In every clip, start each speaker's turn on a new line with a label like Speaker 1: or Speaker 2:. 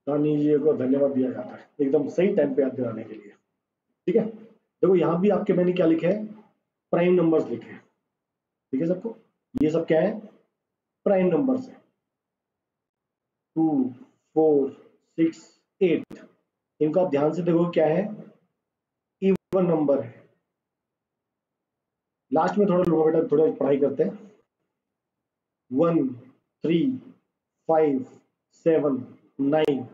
Speaker 1: रानी जी को धन्यवाद दिया जाता है एकदम सही टाइम पे याद दिलाने के लिए। ठीक है, देखो यहाँ भी आपके मैंने क्या लिखे हैं, प्राइम नंबर्स लिखे हैं। ठीक है सबको, ये सब क्या है, प्राइम नंबर्स है। 2, 4, 6, 8, इनको आप ध्यान से देखो क्या है, इवन नंबर है। लास्ट में थोड़ा रुको बेटा, थोड़ा पढ़ाई करते हैं। 1, 3, 5, 7, 9,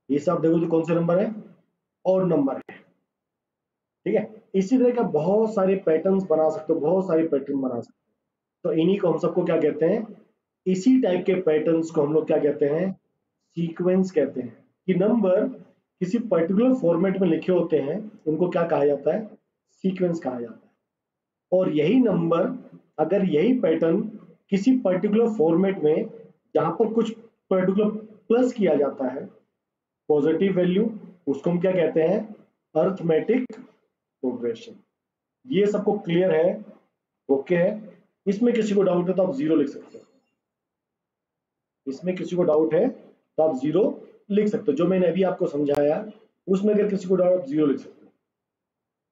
Speaker 1: ये सब देखो जो कौन से नंबर है, और नंबर है। ठीक है, इसी तरह का बहुत सारे पैटर्न्स बना सकते हो, बहुत सारे पैटर्न बना सकते हो। तो इन्हीं को हम सबको क्या कहते हैं, इसी टाइप के पैटर्न्स को हम लोग क्या कहते हैं, सीक्वेंस कहते हैं। कि नंबर किसी पर्टिकुलर फॉर्मेट में लिखे होते हैं, उनको क्या कहा जाता है, सीक्वेंस कहा जाता है। और यही नंबर, अगर यही पैटर्न किसी पर्टिकुलर फॉर्मेट में, जहां पर कुछ पर्टिकुलर प्लस किया जाता है, पॉजिटिव वैल्यू, उसको हम क्या कहते हैं, अर्थमेटिक प्रोग्रेशन। ये सबको क्लियर है, ओके है। इसमें किसी को डाउट है तो आप जीरो लिख सकते हो, इसमें किसी को डाउट है तो आप जीरो लिख सकते हो। जो मैंने अभी आपको समझाया उसमें अगर किसी को डाउट, जीरो लिख सकते हो।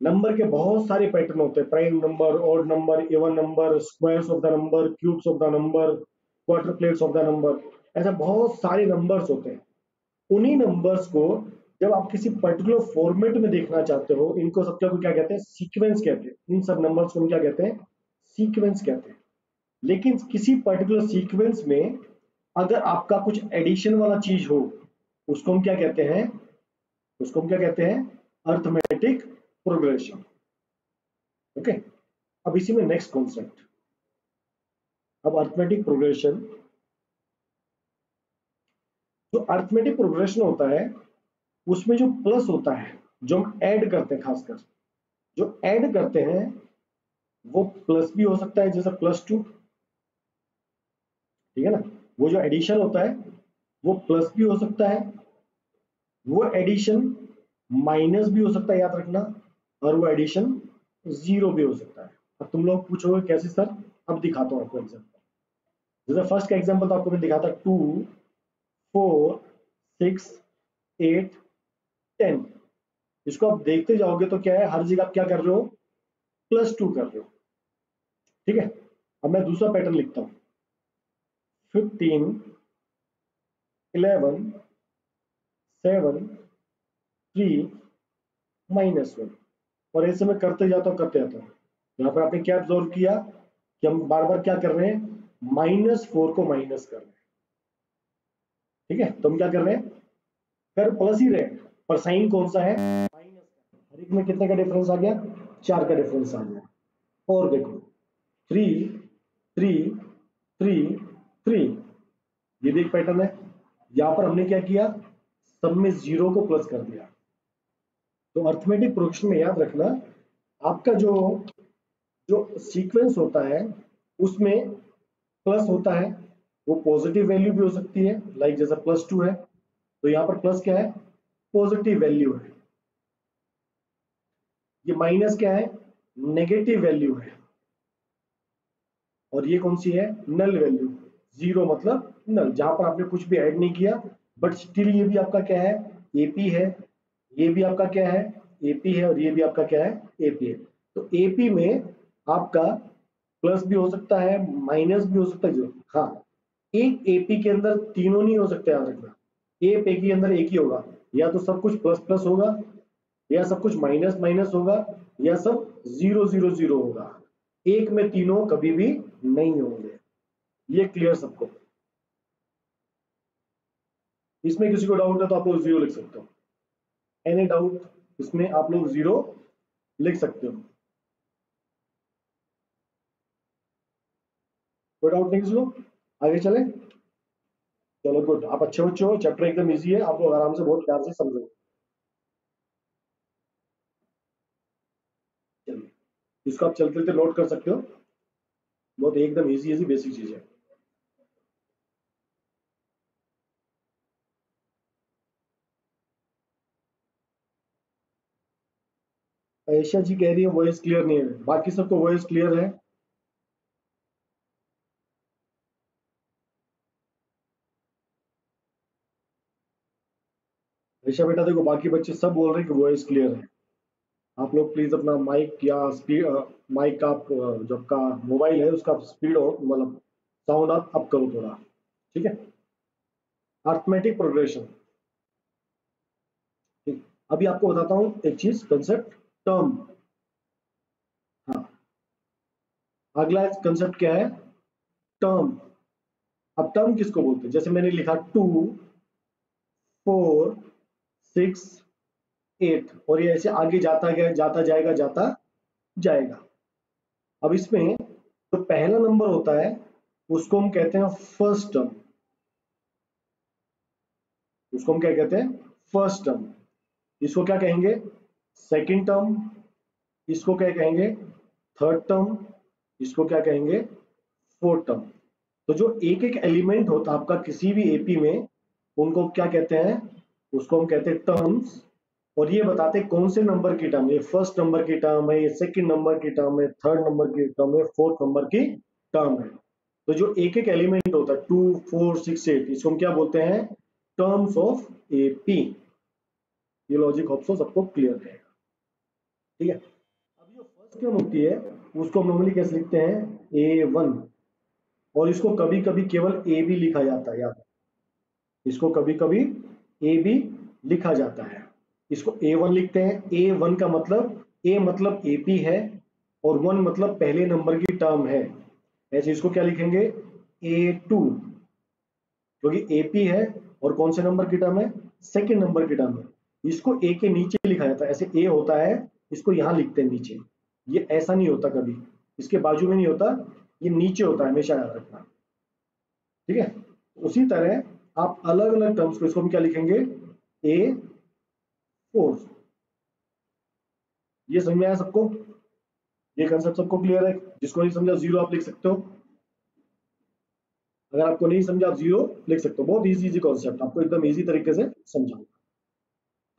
Speaker 1: नंबर के बहुत सारे पैटर्न होते हैं, prime number, odd number, even number, squares of the number, cubes of the number, quarter plates of the number, ऐसा बहुत सारे नंबर्स होते हैं। उन्हीं नंबर्स को जब आप किसी पर्टिकुलर फॉर्मेट में देखना चाहते हो, इनको सबको क्या कहते हैं, सीक्वेंस कहते हैं। इन सब नंबर्स को हम क्या कहते हैं, सीक्वेंस कहते हैं। लेकिन किसी पर्टिकुलर सीक्वेंस में अगर आपका कुछ एडिशन वाला चीज हो, उसको हम क्या कहते हैं, उसको हम क्या कहते हैं, अर्थमेटिक प्रोग्रेशन। ओके, अब इसी में नेक्स्ट कॉन्सेप्ट, अब अर्थमेटिक प्रोग्रेशन। जो अर्थमेटिक प्रोग्रेशन होता है, उसमें जो प्लस होता है, जो हम ऐड करते हैं, खासकर जो ऐड करते हैं, वो प्लस भी हो सकता है, जैसे +2। ठीक है ना, वो जो एडिशन होता है वो प्लस भी हो सकता है, वो एडिशन माइनस भी हो सकता है, याद रखना। और वो एडिशन जीरो भी हो सकता है। अब तुम लोग पूछोगे कैसे सर, अब दिखाता हूँ आपको एग्जाम्पल। जैसे फर्स्ट का एग्जाम्पल तो आपको मैं दिखाता, 2, 4, 6, 8, 10। इसको आप देखते जाओगे तो क्या है, हर जगह आप क्या कर रहे हो, +2 कर रहे हो। ठीक है, अब मैं दूसरा पैटर्न लिखता हूँ, 15, 11, 7, 3, -1। और ऐसे में करते जाता हूँ, करते जाता हूँ। यहाँ पर आपने क्या ऑब्जर्व किया कि हम बार बार क्या कर रहे हैं, -4 को माइनस कर रहे हैं। ठीक है, तो हम क्या कर रहे हैं, कर प्लस ही रहे हैं, पर साइन कौन सा है, माइनस का। हर एक में कितने का डिफरेंस आ गया, 4 का डिफरेंस आ गया। और देखो, 3, 3, 3, 3, ये भी एक पैटर्न है। यहाँ पर हमने क्या किया, सब में जीरो को प्लस कर दिया। तो अर्थमेटिक प्रोग्रेशन में याद रखना, आपका जो जो सीक्वेंस होता है उसमें प्लस होता है, वो पॉजिटिव वैल्यू भी हो सकती है, लाइक जैसा +2 है, तो यहाँ पर प्लस क्या है, पॉजिटिव वैल्यू है। ये माइनस क्या है, नेगेटिव वैल्यू है। और ये कौन सी है, नल वैल्यू। जीरो मतलब नल, जहां पर आपने कुछ भी ऐड नहीं किया, बट स्टिल ये भी आपका क्या है, एपी है। ये भी आपका क्या है, एपी है, और ये भी आपका क्या है, एपी है। तो एपी में आपका प्लस भी हो सकता है, माइनस भी हो सकता है, जीरो। हाँ, एक एपी के अंदर तीनों नहीं हो सकते, याद रखना। एक एपी के अंदर एक ही होगा, या तो सब कुछ प्लस प्लस होगा, या सब कुछ माइनस माइनस होगा, या सब 0 0 0 होगा। एक में तीनों कभी भी नहीं होंगे। ये क्लियर सबको, इसमें किसी को डाउट है तो आप लोग जीरो लिख सकते हो। एनी डाउट, इसमें आप लोग जीरो लिख सकते हो। कोई डाउट नहीं किसी को, आगे चले। चलो गुड, आप अच्छे बच्चे हो, चैप्टर एकदम इजी है, आप लोग आराम से बहुत प्यार से समझो। चलिए, इसको आप चलते चलते नोट कर सकते हो, बहुत एकदम इजी इजी बेसिक चीज है। ऐशा जी कह रही है वॉइस क्लियर नहीं है, बाकी सबको वॉइस क्लियर है। ऋषा बेटा देखो बाकी बच्चे सब बोल रहे हैं कि वॉइस क्लियर है। आप लोग प्लीज अपना माइक या स्पीड, माइक का जो आपका मोबाइल है उसका स्पीड और मतलब साउंड आप अप करो थोड़ा, ठीक है। अर्थमेटिक प्रोग्रेशन, ठीक। अभी आपको बताता हूँ एक चीज, कंसेप्ट, टर्म। हाँ, अगला कंसेप्ट क्या है, टर्म। अब टर्म किसको बोलते हैं, जैसे मैंने लिखा 2 4 6 8 और ये ऐसे आगे जाता गया, जाता जाएगा, जाता जाएगा। अब इसमें जो पहला नंबर होता है उसको हम कहते हैं फर्स्ट टर्म। उसको हम क्या कहते हैं, फर्स्ट टर्म। इसको क्या कहेंगे, सेकंड टर्म। इसको क्या कहेंगे, थर्ड टर्म। इसको क्या कहेंगे, फोर्थ टर्म। तो जो एक एक एलिमेंट होता है आपका किसी भी एपी में, उनको क्या कहते हैं, उसको हम कहते हैं टर्म्स। और ये बताते हैं कौन से नंबर की टर्म, ये फर्स्ट नंबर की टर्म है, ये सेकंड नंबर की टर्म है, थर्ड नंबर की टर्म है, फोर्थ नंबर की टर्म है। तो जो एक एक एलिमेंट होता है 2 4 6 8, इसको हम क्या बोलते हैं, टर्म्स ऑफ एपी। ये लॉजिक होप सो सबको क्लियर रहेगा, ठीक है। अब जो फर्स्ट टर्म होती है उसको हम नॉर्मली कैसे लिखते हैं, A1। और इसको कभी कभी केवल ए भी लिखा जाता है, याद, इसको कभी कभी ए भी लिखा जाता है। इसको A1 लिखते हैं। A1 का मतलब, ए मतलब एपी है और 1 मतलब पहले नंबर की टर्म है। ऐसे इसको क्या लिखेंगे, A2, क्योंकि एपी है और कौन से नंबर की टर्म है, सेकेंड नंबर की टर्म है। इसको ए के नीचे लिखा जाता है, ऐसे ए होता है, इसको यहां लिखते हैं नीचे। ये ऐसा नहीं होता कभी, इसके बाजू में नहीं होता, ये नीचे होता है, हमेशा याद रखना, ठीक है। उसी तरह आप अलग अलग टर्म्स को, इसको हम क्या लिखेंगे, A4। ये समझ में आया सबको, ये कंसेप्ट सबको क्लियर है। जिसको नहीं समझा जीरो आप लिख सकते हो, अगर आपको नहीं समझा आप जीरो लिख सकते हो। बहुत इजी इजी कॉन्सेप्ट, आपको एकदम इजी तरीके से समझाऊंगा।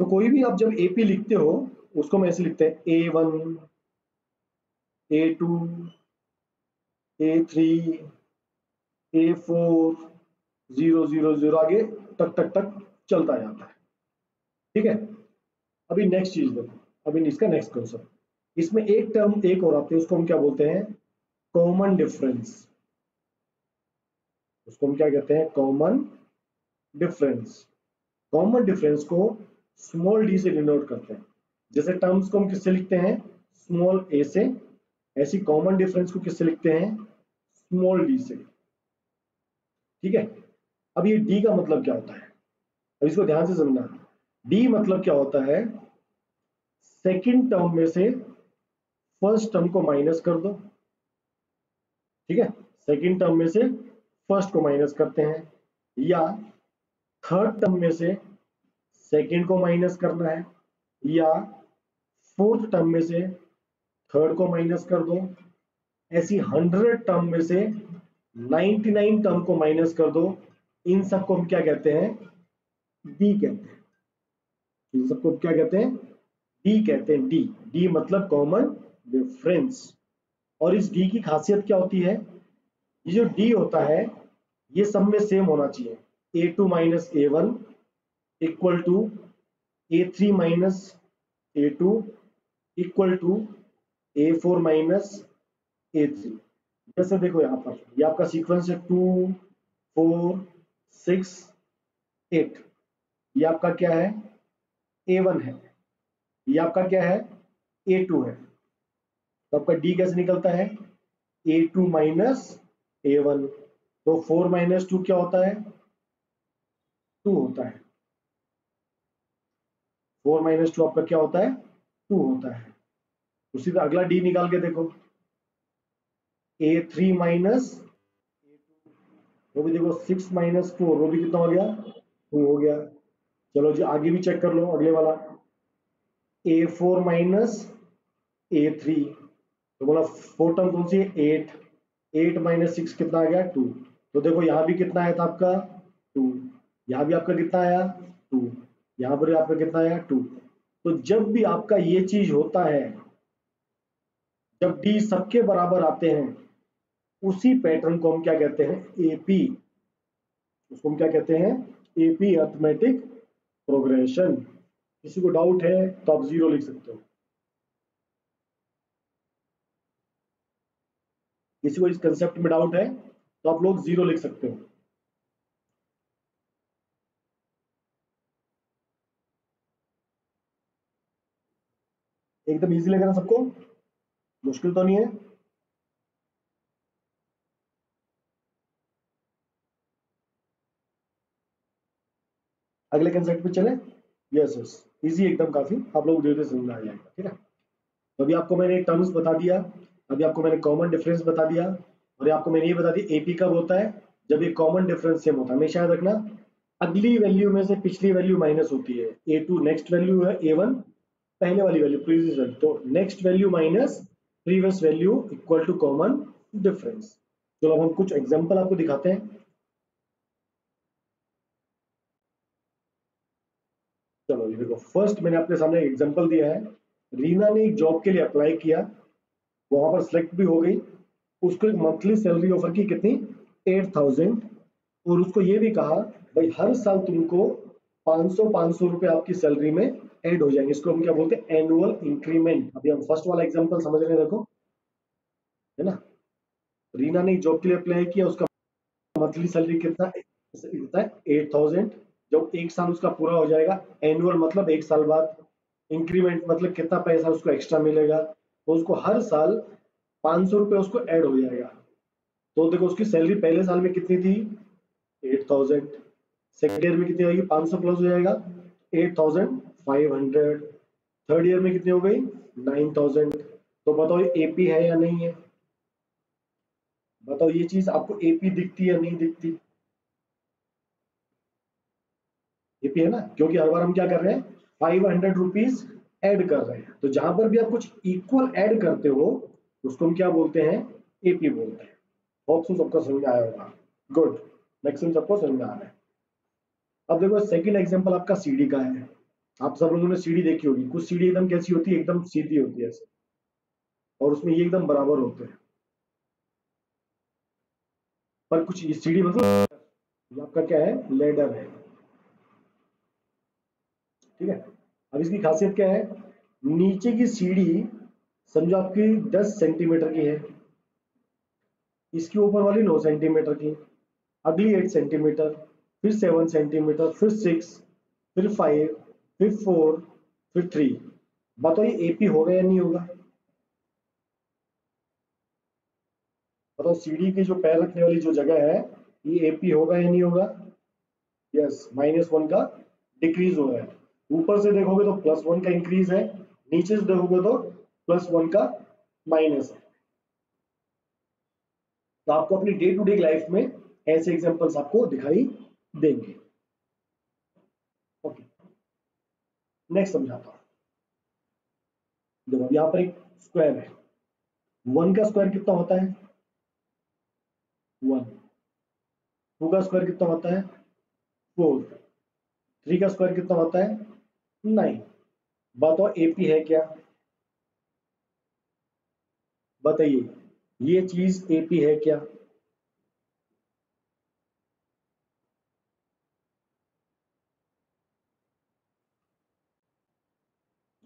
Speaker 1: तो कोई भी आप जब एपी लिखते हो उसको हम ऐसे लिखते हैं, A1 A2 A3 A4 0 0 0, आगे टक टक टक चलता जाता है, ठीक है। अभी नेक्स्ट चीज देखो, अभी इसका नेक्स्ट कॉन्सेप्ट, इसमें एक टर्म एक और आती है, उसको हम क्या बोलते हैं, कॉमन डिफरेंस। उसको हम क्या कहते हैं, कॉमन डिफरेंस। कॉमन डिफरेंस को स्मॉल डी से डिनोट करते हैं। जैसे टर्म्स को हम किससे लिखते हैं, स्मॉल ए से, ऐसी कॉमन डिफरेंस को किससे लिखते हैं, स्मॉल डी से, ठीक है। अब ये डी का मतलब क्या होता है, अब इसको ध्यान से समझना। डी मतलब क्या होता है, सेकंड टर्म में से फर्स्ट टर्म को माइनस कर दो, ठीक है। सेकंड टर्म में से फर्स्ट को माइनस करते हैं, या थर्ड टर्म में से सेकंड को माइनस करना है, या फोर्थ टर्म में से थर्ड को माइनस कर दो। ऐसी 100 टर्म में से 99 टर्म को माइनस कर दो। इन सबको हम क्या कहते हैं, डी कहते हैं। इन सबको क्या कहते हैं, डी कहते हैं। डी, डी मतलब कॉमन डिफरेंस। और इस डी की खासियत क्या होती है, ये जो डी होता है ये सब में सेम होना चाहिए। A2 minus A1 equal to A3 minus A2 equal to A4 minus A3। जैसे देखो यहाँ पर ये आपका सीक्वेंस है 2 4 6 8, ये आपका क्या है, A1 है, ये आपका क्या है, A2 है। तो आपका D कैसे निकलता है, A2 माइनस A1। तो 4 माइनस 2 क्या होता है, 2 होता है। 4 माइनस 2 आपका क्या होता है, 2 होता है। उसी तरह अगला D निकाल के देखो, A3 माइनस, वो भी देखो 6 माइनस 4, वो भी कितना हो गया, 2 हो गया। चलो जी आगे भी चेक कर लो, अगले वाला A4 माइनस A3, तो बोला फोर टर्म कौन सी है, 8। 8 माइनस 6 कितना आ गया, 2। तो देखो यहाँ भी कितना आया था आपका, 2। यहाँ भी आपका कितना आया, 2। यहाँ पर आपका कितना आया, 2। तो जब भी आपका ये चीज होता है, जब डी सबके बराबर आते हैं, उसी पैटर्न को हम क्या कहते हैं, एपी। उसको हम क्या कहते हैं, एपी अर्थमेटिक प्रोग्रेशन। किसी को डाउट है तो आप 0 लिख सकते हो, किसी को इस कंसेप्ट में डाउट है तो आप लोग 0 लिख सकते हो। एकदम इजी लग रहा है सबको, मुश्किल तो नहीं है? अगले कंसेप्ट पे चले। यस यस, इजी एकदम, काफी आप लोग धीरे धीरे समझ में आ जाएगा। ठीक है, तो अभी आपको मैंने टर्म्स बता दिया, अभी आपको मैंने कॉमन डिफरेंस बता दिया, और ये आपको मैंने ये बता दिया एपी कब होता है, जब ये कॉमन डिफरेंस सेम होता है। हमेशा याद रखना, अगली वैल्यू में से पिछली वैल्यू माइनस होती है। A2 नेक्स्ट वैल्यू है, A1 पहले वाली वैल्यू प्रीवियस वैल्यू, तो next value minus previous value equal to common difference. चलो अब हम कुछ एग्जांपल आपको दिखाते हैं। चलो ये देखो, फर्स्ट मैंने आपके सामने एग्जांपल दिया है। रीना ने एक जॉब के लिए अप्लाई किया, वहां पर सिलेक्ट भी हो गई, उसको एक मंथली सैलरी ऑफर की, कितनी? 8,000। और उसको ये भी कहा भाई हर साल तुमको 500 रुपए आपकी सैलरी में ऐड हो जाएंगे। इसको हम क्या बोलते हैं? Annual increment. अभी हम फर्स्ट वाला एग्जांपल समझ रहे हैं, देखो, है ना। रीना ने जॉब के लिए अप्लाई किया, उसका मंथली सैलरी कितना है? 8,000। जब एक साल उसका पूरा हो जाएगा, एनुअल मतलब एक साल बाद, इंक्रीमेंट मतलब कितना पैसा उसको एक्स्ट्रा मिलेगा, तो उसको हर साल 500 रुपए उसको ऐड हो जाएगा। तो देखो उसकी सैलरी पहले साल में कितनी थी? 8,000। सेकेंड ईयर में कितनी आएगी? 500 प्लस हो जाएगा, 8,500। थर्ड ईयर में कितनी हो गई? 9,000। तो बताओ ये एपी है या नहीं है? बताओ ये चीज आपको एपी दिखती है या नहीं दिखती? एपी है ना, क्योंकि हर बार हम क्या कर रहे हैं? 500 रुपीज ऐड कर रहे हैं। तो जहां पर भी आप कुछ इक्वल ऐड करते हो उसको हम क्या बोलते हैं? एपी बोलते हैं। होप सो सबको समझ में आया होगा। गुड, मैक्सिमम सबको समझ में आ रहा है। अब देखो सेकंड एग्जांपल आपका सीडी का है। आप सब लोगों ने सीडी देखी होगी, कुछ सीडी एकदम कैसी होती है? एकदम सीधी होती है ऐसे, और उसमें ये एकदम बराबर होते हैं। पर कुछ ये सीडी मतलब ये आपका क्या है? लेडर है। ठीक है, अब इसकी खासियत क्या है? नीचे की सीढ़ी समझो आपकी 10 सेंटीमीटर की है, इसके ऊपर वाली 9 सेंटीमीटर की, अगली 8 सेंटीमीटर, फिर 7 सेंटीमीटर, फिर 6, फिर 5, फिर 4, फिर 3। बताओ ये एपी होगा या नहीं होगा? बताओ सीढ़ी की जो पैर रखने वाली जो जगह है, ये एपी होगा या नहीं होगा? यस, -1 का डिक्रीज हो रहा है। ऊपर से देखोगे तो +1 का इंक्रीज है, नीचे से देखोगे तो +1 का माइनस है। तो आपको अपनी डे टू डे लाइफ में ऐसे एग्जांपल्स आपको दिखाई देंगे। ओके, नेक्स्ट समझाता हूँ। देखो यहाँ पर एक स्क्वायर है, 1 का स्क्वायर कितना होता है? 1। 2 का स्क्वायर कितना होता है? 4। 3 का स्क्वायर कितना होता है? 9। बताओ एपी है क्या? बताइए, ये चीज एपी है क्या?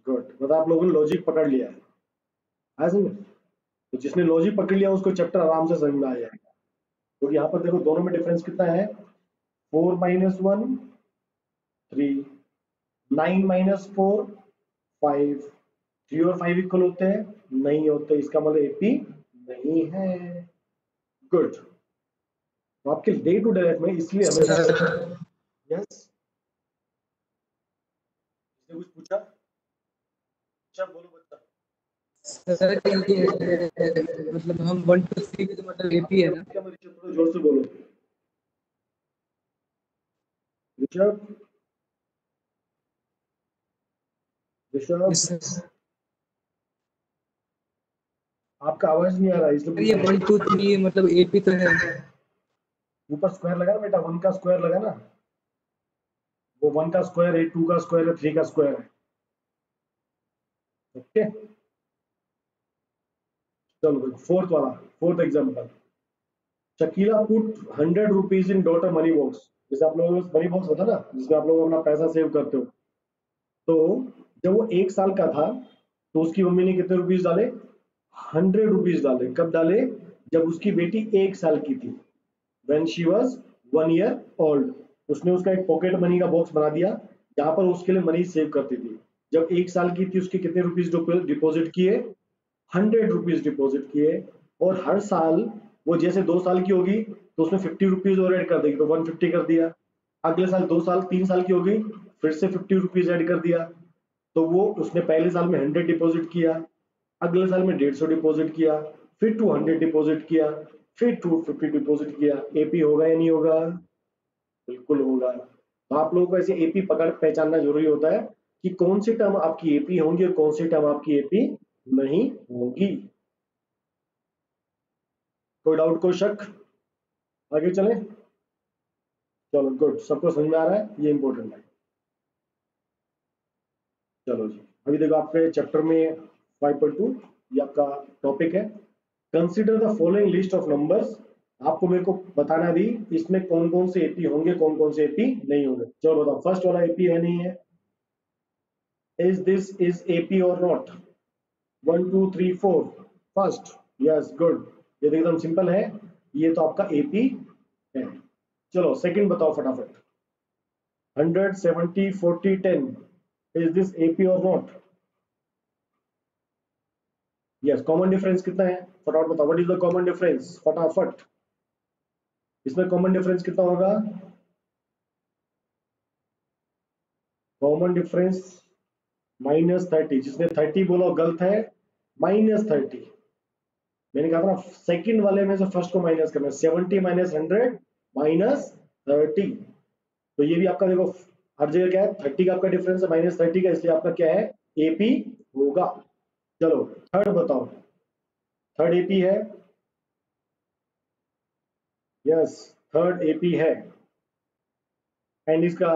Speaker 1: गुड, मतलब आप लोगों ने लॉजिक पकड़ लिया है समझ? तो जिसने लॉजिक पकड़ लिया उसको चैप्टर आराम से समझ में आ जाएगा। क्योंकि यहाँ पर देखो दोनों में डिफरेंस कितना है? 4 - 1 3, 9 - 4 5। 3 और 5 इक्वल होते हैं? नहीं होते, इसका मतलब एपी नहीं है। गुड, तो आपके डे टू डे लाइफ में इसलिए हमेशा। यस, इसने कुछ पूछा? अच्छा बोलो बच्चा।
Speaker 2: सर ये मतलब हम 1 to 3 भी तो मतलब एपी है ना?
Speaker 1: क्या ऋषभ, थोड़ा जोर से बोलो। ऋषभ, ऋषभ,
Speaker 2: सर
Speaker 1: आपका आवाज नहीं आ रहा है इसलिए
Speaker 2: ये
Speaker 1: पूछ
Speaker 2: 1
Speaker 1: रहा
Speaker 2: 2 3 मतलब एपी तो है।
Speaker 1: हूं। ऊपर स्क्वायर लगा ना बेटा, 1 का स्क्वायर लगा ना, वो 1 का स्क्वायर है, 2 का स्क्वायर है, 3 का स्क्वायर है। ओके, चलो फोर्थ वाला, fourth example. Shakila put 100 rupees in daughter money box. जैसे आप लोगों का मनी बॉक्स होता है ना, जिसमें आप लोग अपना पैसा सेव करते हो, तो जब वो 1 साल का था तो उसकी मम्मी ने कितने रुपीज डाले? 100 रुपीज डाले। कब डाले? जब उसकी बेटी 1 साल की थी, when she was 1 year old। उसने उसका एक पॉकेट मनी का बॉक्स बना दिया जहां पर उसके लिए मनी सेव करती थी। जब 1 साल की थी उसके कितने रुपीज डिपॉजिट किए? 100 रुपीज डिपॉजिट किए। और हर साल वो जैसे 2 साल की होगी तो उसमें 50 रुपीज और ऐड कर देगी, तो 150 कर दिया। अगले साल 2 साल 3 साल की होगी, फिर से 50 रुपीज ऐड कर दिया। तो वो उसने पहले साल में 100 डिपॉजिट किया, अगले साल में 150 डिपॉजिट किया, फिर 200 डिपॉजिट किया, फिर 250 डिपॉजिट किया। एपी होगा या नहीं होगा? बिल्कुल होगा। तो आप लोगों को ऐसे एपी पकड़ पहचानना जरूरी होता है कि कौन सी टर्म आपकी एपी होंगी और कौन सी टर्म आपकी एपी नहीं होगी। कोई डाउट, कोई शक? आगे चले? चलो गुड, सबको समझ में आ रहा है, ये इंपॉर्टेंट है। चलो जी, अभी देखो आपके चैप्टर में 5.2 ये आपका टॉपिक है। Consider the following list of numbers. आपको मेरे को बताना भी इसमें कौन कौन से एपी होंगे, कौन कौन से एपी नहीं होंगे। चलो बताओ, फर्स्ट वाला एपी है नहीं है? इज दिस इज एपी और नॉट? 1 2 3 4 फर्स्ट, यस गुड, ये तो एकदम सिंपल है, ये तो आपका एपी है। चलो सेकंड बताओ फटाफट। 100 70 40 10, इज दिस एपी और नॉट? यस। कॉमन डिफरेंस कितना है फटाफट बताओ, what is the common difference फटाफट? इसमें कॉमन डिफरेंस कितना होगा? Common difference -30। जिसने 30 बोला वो गलत है, -30। मैंने कहा था ना सेकंड वाले में से फर्स्ट को माइनस करना, 70 -100 -30। तो ये भी आपका देखो हर जगह क्या है, 30 का आपका डिफरेंस है -30 का, इसलिए आपका क्या है? एपी होगा। चलो थर्ड बताओ, थर्ड एपी है? यस, थर्ड एपी है। एंड इसका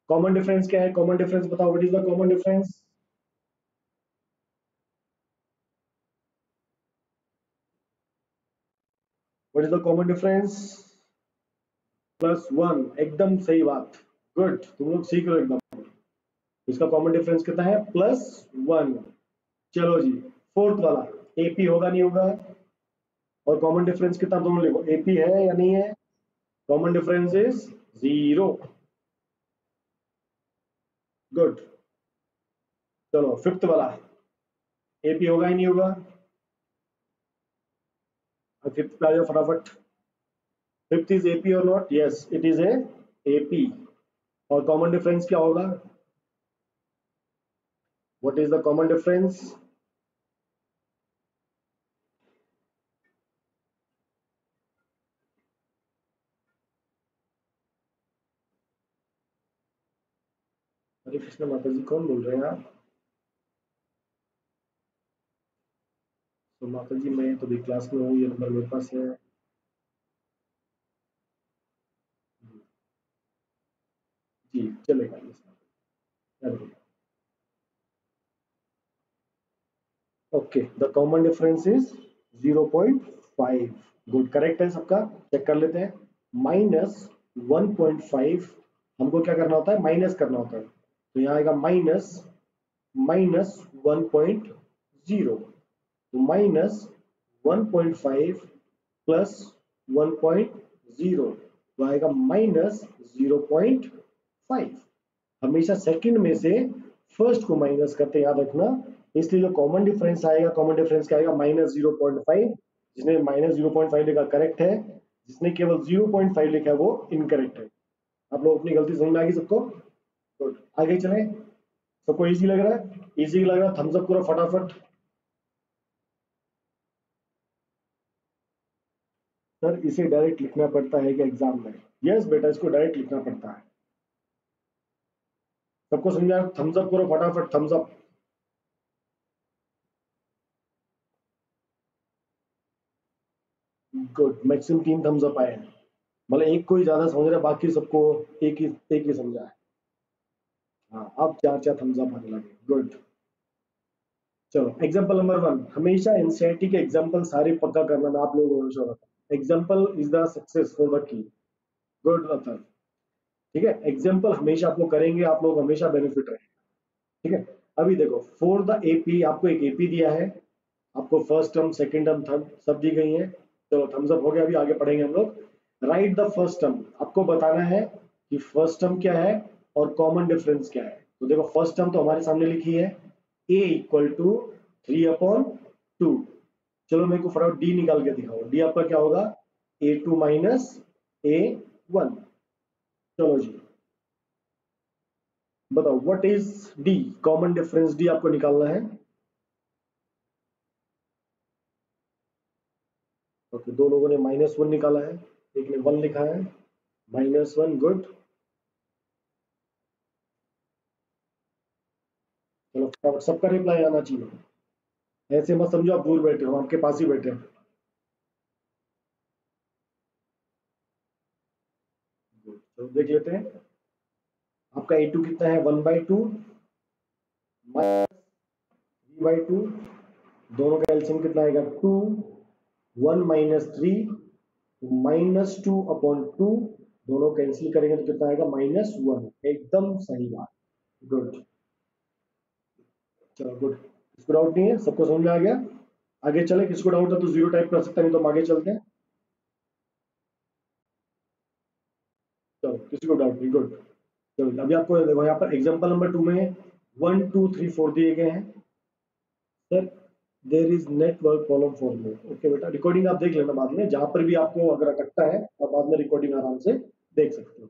Speaker 1: कॉमन डिफरेंस क्या है? कॉमन डिफरेंस बताओ, what is the common difference? What is the common difference? +1, एकदम सही बात, गुड, तुम लोग सीख रहे हो एकदम। इसका कॉमन डिफरेंस कितना है? +1। चलो जी, फोर्थ वाला एपी होगा नहीं होगा? और कॉमन डिफरेंस कितना दोनों लिखो, एपी है या नहीं है? Common difference is 0। गुड। चलो फिफ्थ वाला एपी होगा ही नहीं होगा? फिफ्थ पे आ जाओ फटाफट। फिफ्थ इज एपी और not? Yes it is a AP. और कॉमन डिफरेंस क्या होगा? What is the common difference? Hare Krishna माता जी, कौन बोल रहे हैं आप? तो माता जी मैं तो भी क्लास में हूँ, ये नंबर मेरे पास है। जी चलेगा ये। Okay, the common difference is 0.5। Good, correct है सबका। चेक कर लेते हैं। -1.5 हमको क्या करना होता है? माइनस करना होता है। तो यहाँ आएगा माइनस -1.0। तो -1.5 प्लस 1.0 तो आएगा -0.5। हमेशा सेकंड में से फर्स्ट को माइनस करते हैं, याद रखना। इसलिए जो कॉमन डिफरेंस आएगा, कॉमन डिफरेंस क्या आएगा? -0.5। जिसने -0.5 लिखा करेक्ट है, जिसने केवल 0.5 लिखा है वो इनकरेक्ट है। आप लोग अपनी गलती समझ में आ गई सबको? गुड, आगे चले। सबको इजी लग रहा है? इजी लग रहा है, थम्स अप करो फटाफट। सर इसे डायरेक्ट लिखना पड़ता है कि एग्जाम में? यस बेटा, इसको डायरेक्ट लिखना पड़ता है। सबको समझा? थम्स अप करो फटाफट, thumbs up. Good, maximum 3 thumbs up आए हैं। मतलब एक को ही ज्यादा समझ रहा है, बाकी सबको एक ही समझा है। हाँ, अब 4 4 थम्स अप आने लगे। गुड। चलो एग्जांपल नंबर 1। हमेशा एनसीईआरटी के एग्जांपल सारे पक्का करना, मैं आप लोगों को हमेशा बताता हूं। Example is the success for the key. Good Ratan. ठीक है, एग्जाम्पल हमेशा आपको करेंगे, आप लोग हमेशा बेनिफिट रहेंगे। ठीक है, अभी देखो फॉर द एपी, आपको एक एपी दिया है, आपको first term second term third सब दी गई है। चलो थम्स अप हो गया, अभी आगे पढ़ेंगे हम लोग। राइट द फर्स्ट टर्म, आपको बताना है कि फर्स्ट टर्म क्या है और कॉमन डिफरेंस क्या है। तो देखो फर्स्ट टर्म तो हमारे सामने लिखी है, a इक्वल टू 3/2। चलो मेरे को फटाफट डी निकाल के दिखाओ, डी आपका क्या होगा, a2 माइनस a1। चलो जी बताओ what is D, common difference D आपको निकालना है। ओके, दो लोगों ने -1 निकाला है, एक ने 1 लिखा है, -1, गुड। चलो फटाफट सबका रिप्लाई आना चाहिए, ऐसे मत समझो आप दूर बैठे हो, आपके पास ही बैठे हैं। चलो देख लेते हैं, आपका a2 कितना है, 1/2 3/2, दोनों का एलसीएम कितना आएगा 2, 1 माइनस 3 -2/2, दोनों कैंसिल करेंगे तो कितना आएगा -1, एकदम सही बात, गुड। चलो गुड, किसको डाउट नहीं है, सबको समझ में आ गया। आगे चले, किसको डाउट है तो जीरो टाइप कर सकते हैं, नहीं तो हम आगे चलते हैं। चलो किसी को डाउट नहीं, गुड। चलो अभी आपको देखो यहाँ पर एग्जांपल नंबर 2 में 1 2 3 4 दिए गए हैं। Sir there is network problem for me, okay बेटा, रिकॉर्डिंग आप देख लेना बाद में, जहां पर भी आपको अगर अटकता है आप बाद में रिकॉर्डिंग आराम से देख सकते हो।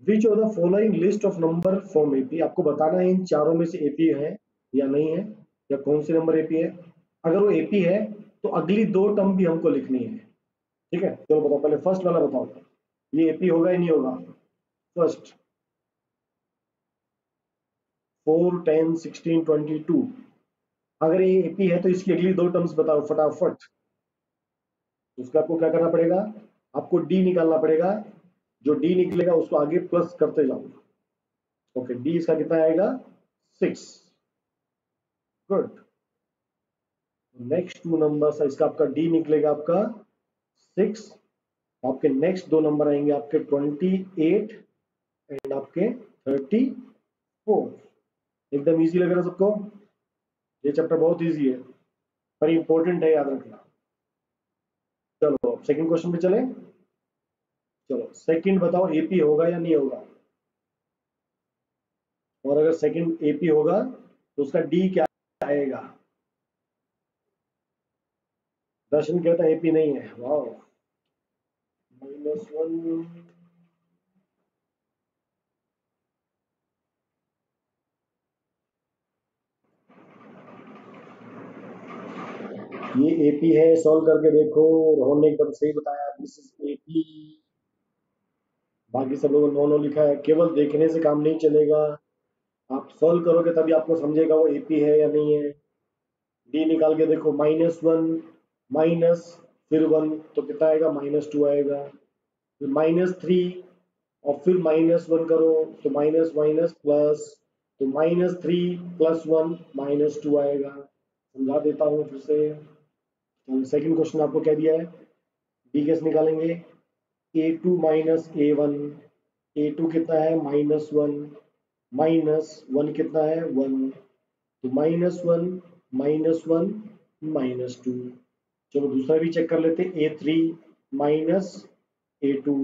Speaker 1: Which of the following list of number from AP, आपको बताना है इन चारों में से एपी है या नहीं है, या कौन से नंबर एपी है। अगर वो एपी है तो अगली दो टर्म भी हमको लिखनी है। ठीक है, चलो बताओ, पहले फर्स्ट वाला बताओ, ये एपी होगा या नहीं होगा। फर्स्ट 4 10 16 22, अगर ये एपी है तो इसकी अगली दो टर्म्स बताओ फटाफट। उसका आपको क्या करना पड़ेगा, आपको डी निकालना पड़ेगा, जो डी निकलेगा उसको आगे प्लस करते जाओ। ओके, डी इसका कितना आएगा 6, गुड। नेक्स्ट टू नंबर्स, इसका आपका डी निकलेगा आपका 6, आपके नेक्स्ट दो नंबर आएंगे आपके 28 एंड आपके 34। एकदम इजी लग रहा है सबको, ये चैप्टर बहुत इजी है पर इंपॉर्टेंट है, याद रखना। चलो अब सेकंड क्वेश्चन पे चले। चलो सेकंड बताओ, एपी होगा या नहीं होगा, और अगर सेकंड एपी होगा तो उसका डी क्या आएगा। दर्शन कहता है एपी नहीं है, वाह, -1। ये एपी है, सॉल्व करके देखो, रोहन ने एकदम सही बताया, दिस इज एपी। बाकी सब लोगों ने नो नो लिखा है, केवल देखने से काम नहीं चलेगा, आप सॉल्व करोगे तभी आपको समझेगा वो एपी है या नहीं है। डी निकाल के देखो, -1 माइनस फिर 1 तो कितना आएगा -2 आएगा, फिर -3 और फिर -1 करो तो माइनस माइनस प्लस, तो -3 + 1 -2 आएगा। समझा देता हूँ फिर से। सेकंड क्वेश्चन आपको क्या दिया है, डी कैसे निकालेंगे, a2 माइनस a1, a2 कितना है -1, -1 कितना है 1, तो -1 -1 -2। चलो दूसरा भी चेक कर लेते हैं, a3 माइनस a2,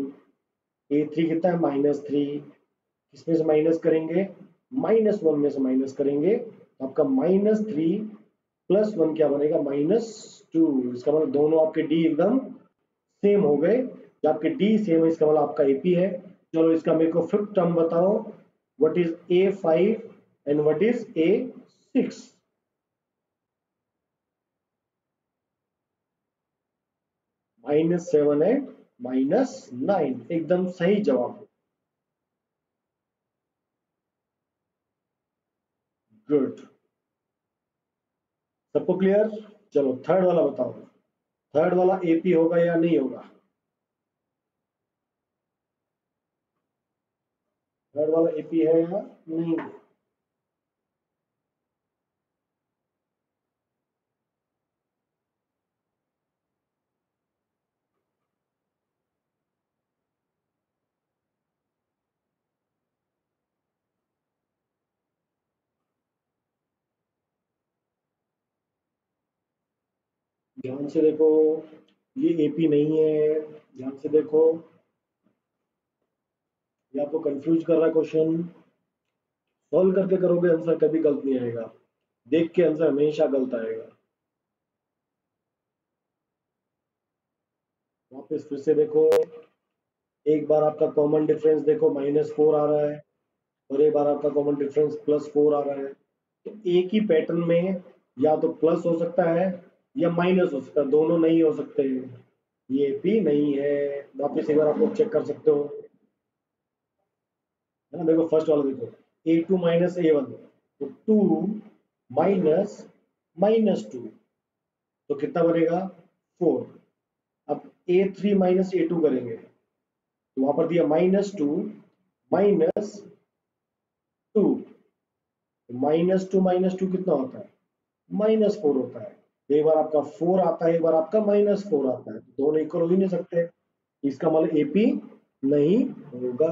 Speaker 1: a3 कितना है -3, किसमें से माइनस करेंगे, -1 में से माइनस करेंगे, तो आपका -3 + 1 क्या बनेगा -2। इसका मतलब दोनों आपके डी एकदम सेम हो गए, जब आपके डी सेम है इसका मतलब आपका एपी है। चलो इसका मेरे को फिफ्थ टर्म बताओ, what is a5 and what is a6। -7 and -9, एकदम सही जवाब, गुड। सबको क्लियर। चलो थर्ड वाला बताओ, थर्ड वाला एपी होगा या नहीं होगा, थर्ड वाला एपी है या नहीं। ध्यान से देखो, ये एपी नहीं है, ध्यान से देखो, ये आपको कंफ्यूज कर रहा है क्वेश्चन। सॉल्व करके करोगे आंसर कभी गलत नहीं आएगा, देख के आंसर हमेशा गलत आएगा। वापस फिर से देखो, एक बार आपका कॉमन डिफरेंस देखो -4 आ रहा है, और एक बार आपका कॉमन डिफरेंस +4 आ रहा है। तो एक ही पैटर्न में या तो प्लस हो सकता है या माइनस हो सकता है, दोनों नहीं हो सकते। ये भी नहीं है। वापस एक बार आप लोग चेक कर सकते हो, है ना। देखो फर्स्ट वाला देखो, A2 माइनस A1, तो 2 माइनस -2, तो कितना बनेगा 4। अब A3 माइनस A2 करेंगे, तो वहां पर दिया -2 -2, -2 कितना होता है -4 होता है। एक बार आपका 4 आता है, एक बार आपका -4 आता है, दोनों इक्वल हो ही नहीं सकते, इसका मतलब एपी नहीं होगा।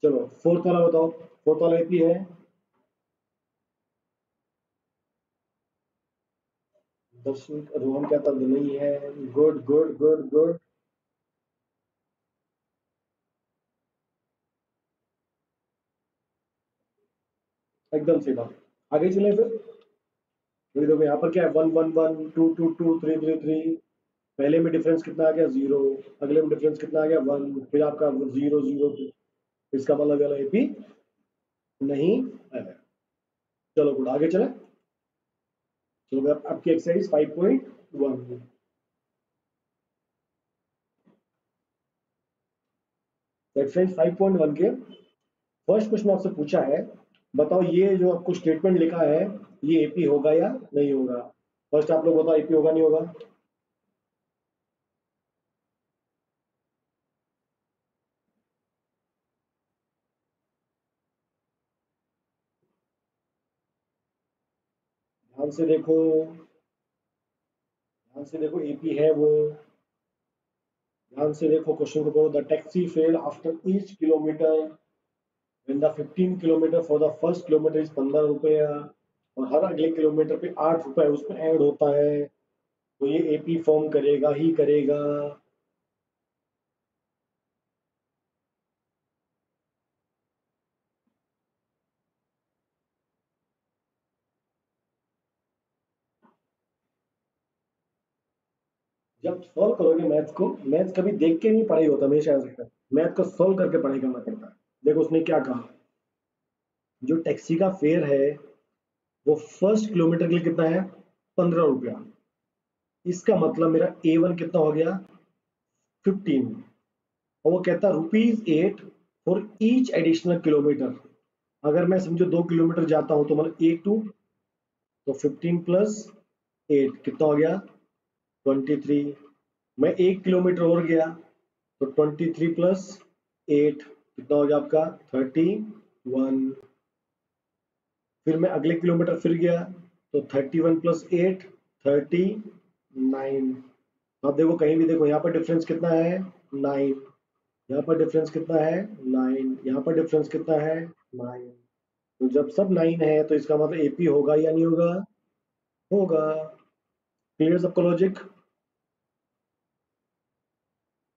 Speaker 1: चलो फोर्थ वाला बताओ, फोर्थ वाला एपी है। दर्शन रोहन कहता नहीं है। गुड गुड गुड गुड, एकदम सही बात। आगे चले फिर, देखो यहाँ पर क्या है, 1 1 1, 2 2 2, 3 3 3। पहले में डिफरेंस कितना आ गया 0, अगले में डिफरेंस कितना आ गया 1, फिर आपका 0 0, इसका मतलब वाला एपी नहीं है। चलो गुड, आगे चले। चलो आपकी एक्सरसाइज 5.1, एक्सरसाइज 5.1 के फर्स्ट क्वेश्चन आपसे पूछा है, बताओ ये जो आपको स्टेटमेंट लिखा है, ये एपी होगा या नहीं होगा। फर्स्ट आप लोग बताओ, एपी होगा नहीं होगा। ध्यान से देखो, ध्यान से देखो, एपी है वो। ध्यान से देखो क्वेश्चन को पढ़ो, the taxi fare after each kilometre when the 15 kilometre for the first kilometre is 15 रुपया, और हर अगले किलोमीटर पे 8 रुपए उसमें ऐड होता है, तो ये एपी फॉर्म करेगा ही करेगा। जब सॉल्व करोगे मैथ्स को, मैथ्स कभी देख के नहीं पढ़ाई होता, हमेशा याद रखना, मैथ को सॉल्व करके पढ़ाई करना पड़ता है। देखो उसने क्या कहा, जो टैक्सी का फेयर है वो फर्स्ट किलोमीटर के लिए कितना है 15 रुपया, इसका मतलब मेरा A1 कितना हो गया 15, और वो कहता ₹8 फॉर ईच एडिशनल किलोमीटर। अगर मैं समझो 2 किलोमीटर जाता हूं तो मतलब A2, तो 15 प्लस 8 कितना हो गया 23। मैं 1 किलोमीटर और गया, तो 23 प्लस 8 कितना हो गया आपका 31। फिर मैं अगले किलोमीटर फिर गया, तो 31 प्लस 8 39। अब देखो कहीं भी देखो, यहाँ पर डिफरेंस कितना है 9, यहाँ पर डिफरेंस कितना है 9, यहाँ पर डिफरेंस कितना है 9। तो जब सब 9 है तो इसका मतलब एपी होगा या नहीं होगा, होगा। क्लियर सबको लॉजिक,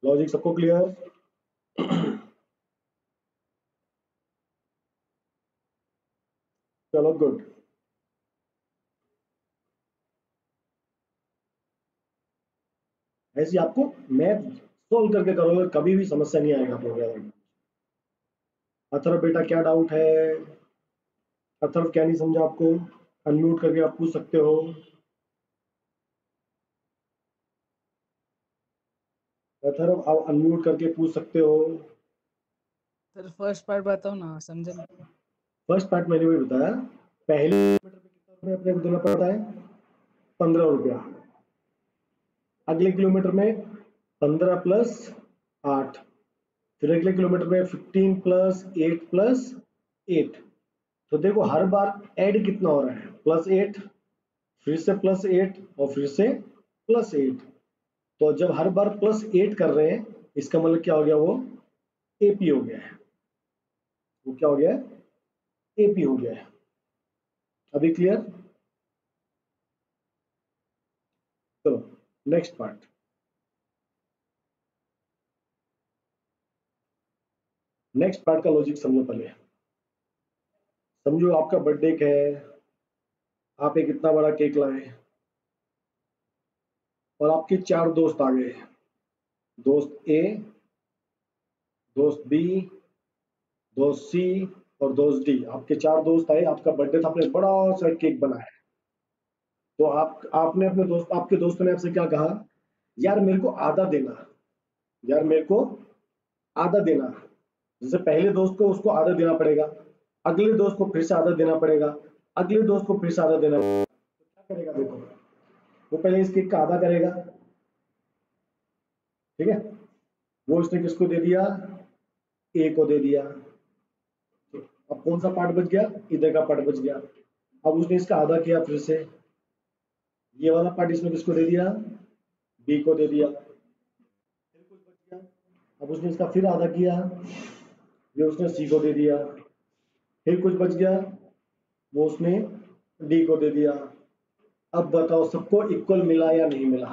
Speaker 1: लॉजिक सबको क्लियर। चलो गुड। ऐसे आपको मैथ सोल्व करके करोगे कभी भी समस्या नहीं आएगा प्रोग्राम में। अथर्व बेटा क्या डाउट है, अथर्व क्या नहीं समझा आपको, अनम्यूट करके आप पूछ सकते हो। अथर्व आप अनम्यूट करके पूछ सकते हो।
Speaker 2: सर फर्स्ट पार्ट बताओ ना, समझे नहीं।
Speaker 1: फर्स्ट पार्ट मैंने भी बताया, पहले किलोमीटर पे कितना रुपया अपने को देना पड़ता है 15 रुपया, अगले किलोमीटर में 15 प्लस 8, फिर अगले किलोमीटर में 15 प्लस 8 प्लस 8। तो देखो हर बार ऐड कितना हो रहा है +8, फिर से +8 और फिर से +8। तो जब हर बार +8 कर रहे हैं, इसका मतलब क्या हो गया, वो एपी हो गया है। वो क्या हो गया है, एपी हो गया है। अभी क्लियर। चलो नेक्स्ट पार्ट। नेक्स्ट पार्ट का लॉजिक समझो पहले। समझो आपका बर्थडे है, आप एक इतना बड़ा केक लाए और आपके 4 दोस्त आ गए। दोस्त ए, दोस्त बी, दोस्त सी और दोस्त डी। आपके 4 दोस्त आए, आपका बर्थडे था, आपने बड़ा सा केक बनाया। तो आपने अपने दोस्त, आपके दोस्तों ने आपसे क्या कहा, यार मेरे को आधा देना, यार मेरे को आधा देना। जैसे पहले दोस्त को उसको आधा देना पड़ेगा, अगले दोस्त को फिर से आधा देना पड़ेगा, अगले दोस्त को फिर से आधा देना पड़ेगा। तो क्या करेगा देखो, वो पहले इस केक का आधा करेगा, ठीक है। वो इसने किसको दे दिया, ए को दे दिया। अब कौन सा पार्ट बच गया, इधर का पार्ट बच गया। अब उसने इसका आधा किया, फिर से ये वाला पार्ट इसने किसको दे दिया, बी को दे दिया। फिर कुछ बच गया, अब उसने इसका फिर आधा किया, ये उसने सी को दे दिया। फिर कुछ बच गया, वो उसने डी को दे दिया। अब बताओ सबको इक्वल मिला या नहीं मिला।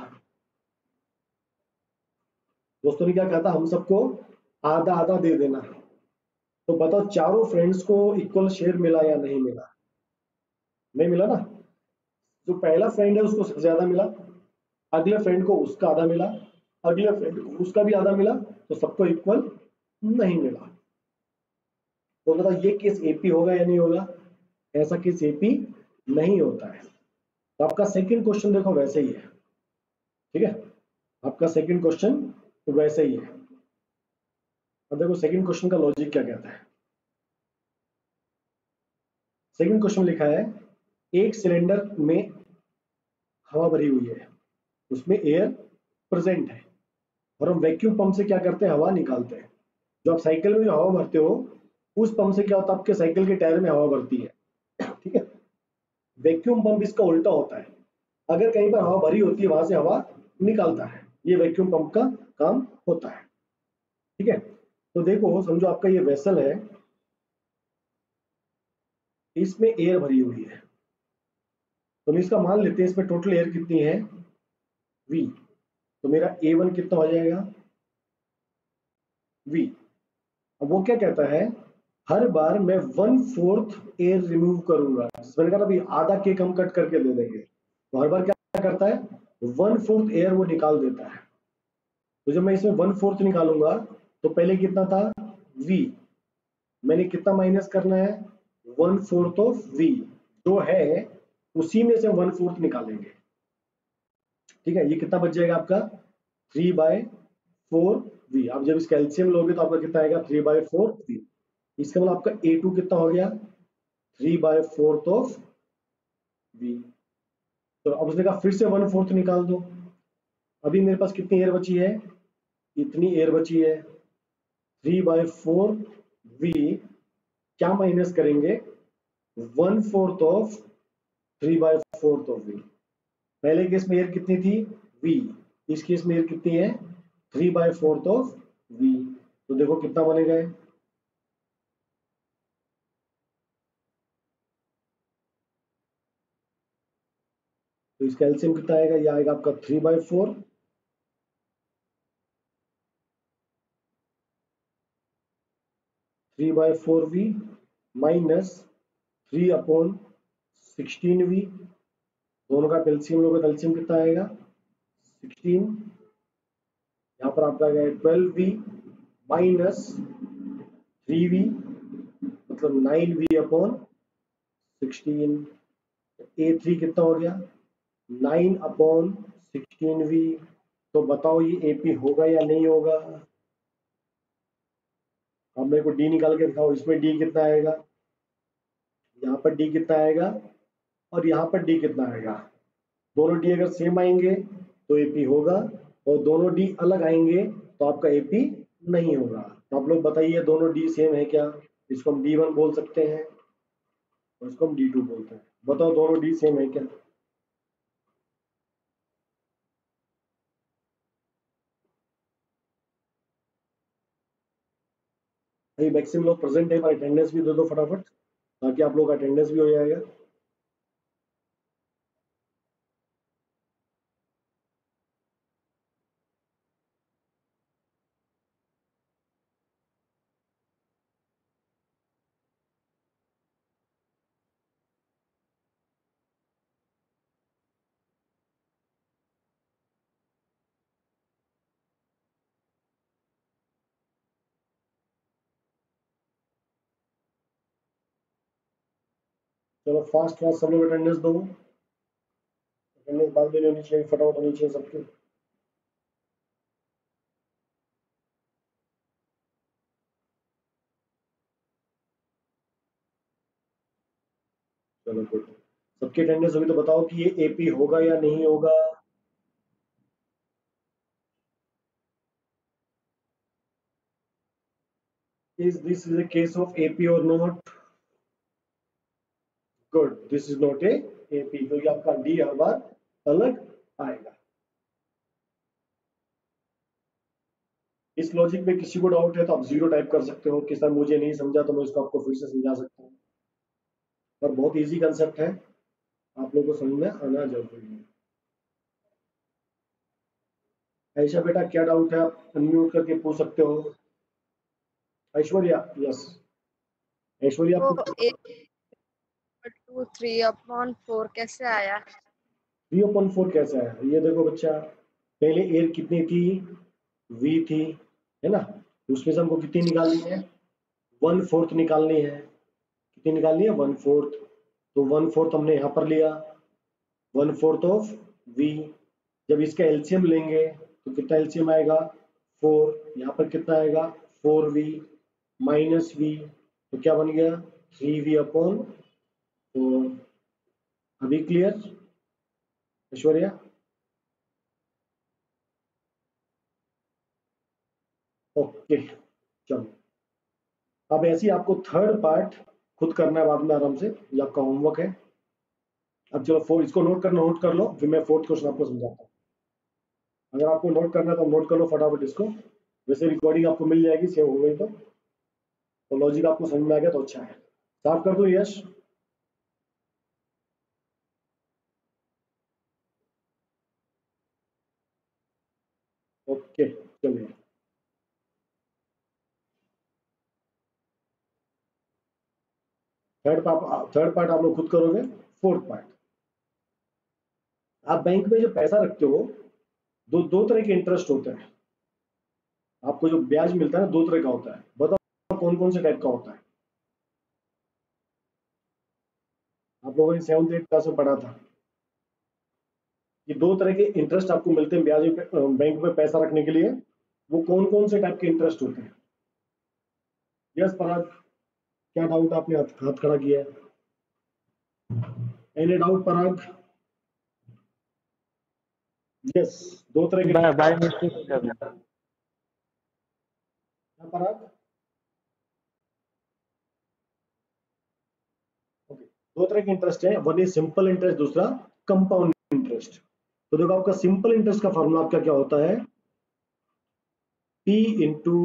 Speaker 1: दोस्तों ने क्या कहा था, हम सबको आधा आधा दे देना। तो बताओ चारों फ्रेंड्स को इक्वल शेयर मिला या नहीं मिला। नहीं मिला ना। जो पहला फ्रेंड है उसको सबसे ज्यादा मिला, अगले फ्रेंड को उसका आधा मिला, अगले फ्रेंड को उसका भी आधा मिला, तो सबको इक्वल नहीं मिला। तो बताओ ये केस एपी होगा या नहीं होगा। ऐसा केस एपी नहीं होता है। तो आपका सेकंड क्वेश्चन देखो वैसे ही है, ठीक है। आपका सेकंड क्वेश्चन वैसे ही है। अब देखो सेकंड क्वेश्चन का लॉजिक क्या कहता है। सेकंड क्वेश्चन लिखा है, एक सिलेंडर में हवा भरी हुई है, उसमें एयर प्रेजेंट है, और हम वैक्यूम पंप से क्या करते हैं, हवा निकालते हैं। जो आप साइकिल में जो हवा भरते हो, उस पंप से क्या होता है, आपके साइकिल के टायर में हवा भरती है, ठीक है। वैक्यूम पंप इसका उल्टा होता है, अगर कहीं पर हवा भरी होती है वहां से हवा निकालता है। ये वैक्यूम पंप का काम होता है, ठीक है। तो देखो समझो आपका ये वेसल है, इसमें एयर भरी हुई है। तो हम इसका मान लेते हैं, इसमें टोटल एयर कितनी है, V। तो मेरा A1 कितना हो जाएगा, V। अब वो क्या कहता है, हर बार मैं 1/4 एयर रिमूव करूंगा। मैंने कहा अभी आधा केक हम कट करके दे देंगे, तो हर बार क्या करता है, 1/4 एयर वो निकाल देता है। तो जब मैं इसमें 1/4 निकालूंगा, तो पहले कितना था, V। मैंने कितना माइनस करना है, 1/4 ऑफ V जो है, उसी में से 1/4 निकालेंगे, ठीक है। ये कितना बच जाएगा आपका, 3/4V। आप जब इसका एलसीएम लोगे तो आपका कितना आएगा, 3/4V। इसका मतलब आपका A2 कितना हो गया, 3/4 ऑफ V। तो अब उसने कहा फिर से 1/4 निकाल दो। अभी मेरे पास कितनी एयर बची है, इतनी एयर बची है। 3/4V क्या माइनस करेंगे, 1/4 ऑफ 3/4 ऑफ V। पहले केस में एयर कितनी थी, V। इस केस में एयर कितनी है, 3/4 ऑफ V। तो देखो कितना बनेगा, तो इसका एलसीएम कितना आएगा, ये आएगा आपका 3/4, 3/4V माइनस 3/16V। दोनों का एलसीएम लोगे तो एलसीएम कितना आएगा, 16। यहाँ पर आपका आ गया 12V माइनस 3V, मतलब 9V/16। A3 कितना हो गया, 9/16V। तो बताओ ये एपी होगा या नहीं होगा। अब मेरे को डी निकाल के दिखाओ, इसमें डी कितना आएगा, यहाँ पर डी कितना आएगा, और यहाँ पर डी कितना आएगा। दोनों डी अगर सेम आएंगे तो एपी होगा, और दोनों डी अलग आएंगे तो आपका एपी नहीं होगा। तो आप लोग बताइए दोनों डी सेम है क्या। इसको हम D1 बोल सकते हैं और इसको हम D2 बोलते हैं। बताओ दोनों डी सेम है क्या। भाई मैक्सिमम लोग प्रेजेंट है, अटेंडेंस भी दे दो फटाफट, ताकि आप लोग अटेंडेंस भी हो जाएगा। चलो फास्ट फास्ट सब लोग अटेंडेंस दो, अटेंडेंस बाद में होनी चाहिए, फटाफट होनी चाहिए सबकी। चलो गुड, सबकी अटेंडेंस होगी तो बताओ कि ये एपी होगा या नहीं होगा। Is this is a case of AP or not? Good. This is not a AP, क्योंकि आपका डी हर बार अलग आएगा। इस लॉजिक में किसी को डाउट है तो आप जीरो टाइप कर सकते हो कि सर मुझे नहीं समझा, तो मैं उसको आपको फिर से समझा सकता हूँ। पर बहुत इजी कंसेप्ट है, आप लोगों को समझ में आना जरूरी है। ऐशा बेटा क्या डाउट है, आप अनम्यूट करके पूछ सकते हो। ऐश्वर्या, यस ऐश्वर्या
Speaker 3: वो
Speaker 1: पूछ।
Speaker 3: 3/4 कैसे आया?
Speaker 1: 3/4 कैसा है, ये देखो बच्चा, पहले एयर कितनी थी, v थी, है ना, उसमें से हमको कितनी निकालनी है, 1/4 निकालनी है। कितनी निकालनी है, 1/4। तो 1/4 हमने यहाँ पर लिया, 1/4 ऑफ v। जब इसका एलसीएम लेंगे तो कितना एलसीएम आएगा, 4। यहाँ पर कितना आएगा, 4v माइनस v, तो क्या बन गया, 3v/4। अभी क्लियर ऐश्वर्या? ओके चलो, अब ऐसे ही आपको थर्ड पार्ट खुद करना है बाद में आराम से, ये आपका होमवर्क है। अब चलो इसको नोट कर लो, फिर मैं फोर्थ क्वेश्चन आपको समझाता हूँ। अगर आपको नोट करना है तो नोट कर लो फटाफट इसको, वैसे रिकॉर्डिंग आपको मिल जाएगी सेव हो गई तो लॉजिक आपको समझ में आ गया तो अच्छा है। साफ कर दो यश। ओके चलिए, थर्ड पार्ट आप लोग खुद करोगे। फोर्थ पार्ट, आप बैंक में जो पैसा रखते हो, दो तरह के इंटरेस्ट होते हैं। आपको जो ब्याज मिलता है ना, दो तरह का होता है, बताओ कौन कौन से टाइप का होता है। आप लोगों ने 7th 8th क्लास में पढ़ा था कि दो तरह के इंटरेस्ट आपको मिलते हैं ब्याज बैंक में पैसा रखने के लिए। वो कौन कौन से टाइप के इंटरेस्ट होते हैं। यस पराग, क्या डाउट, आपने हाथ खड़ा किया है, एनी डाउट पराग? यस, दो तरह के
Speaker 2: बाय मिस्टेक हो गया।
Speaker 1: पराग, ओके, दो तरह के इंटरेस्ट है, वन इज सिंपल इंटरेस्ट, दूसरा कंपाउंड इंटरेस्ट। तो देखो आपका सिंपल इंटरेस्ट का फॉर्मूला आपका क्या होता है, P इंटू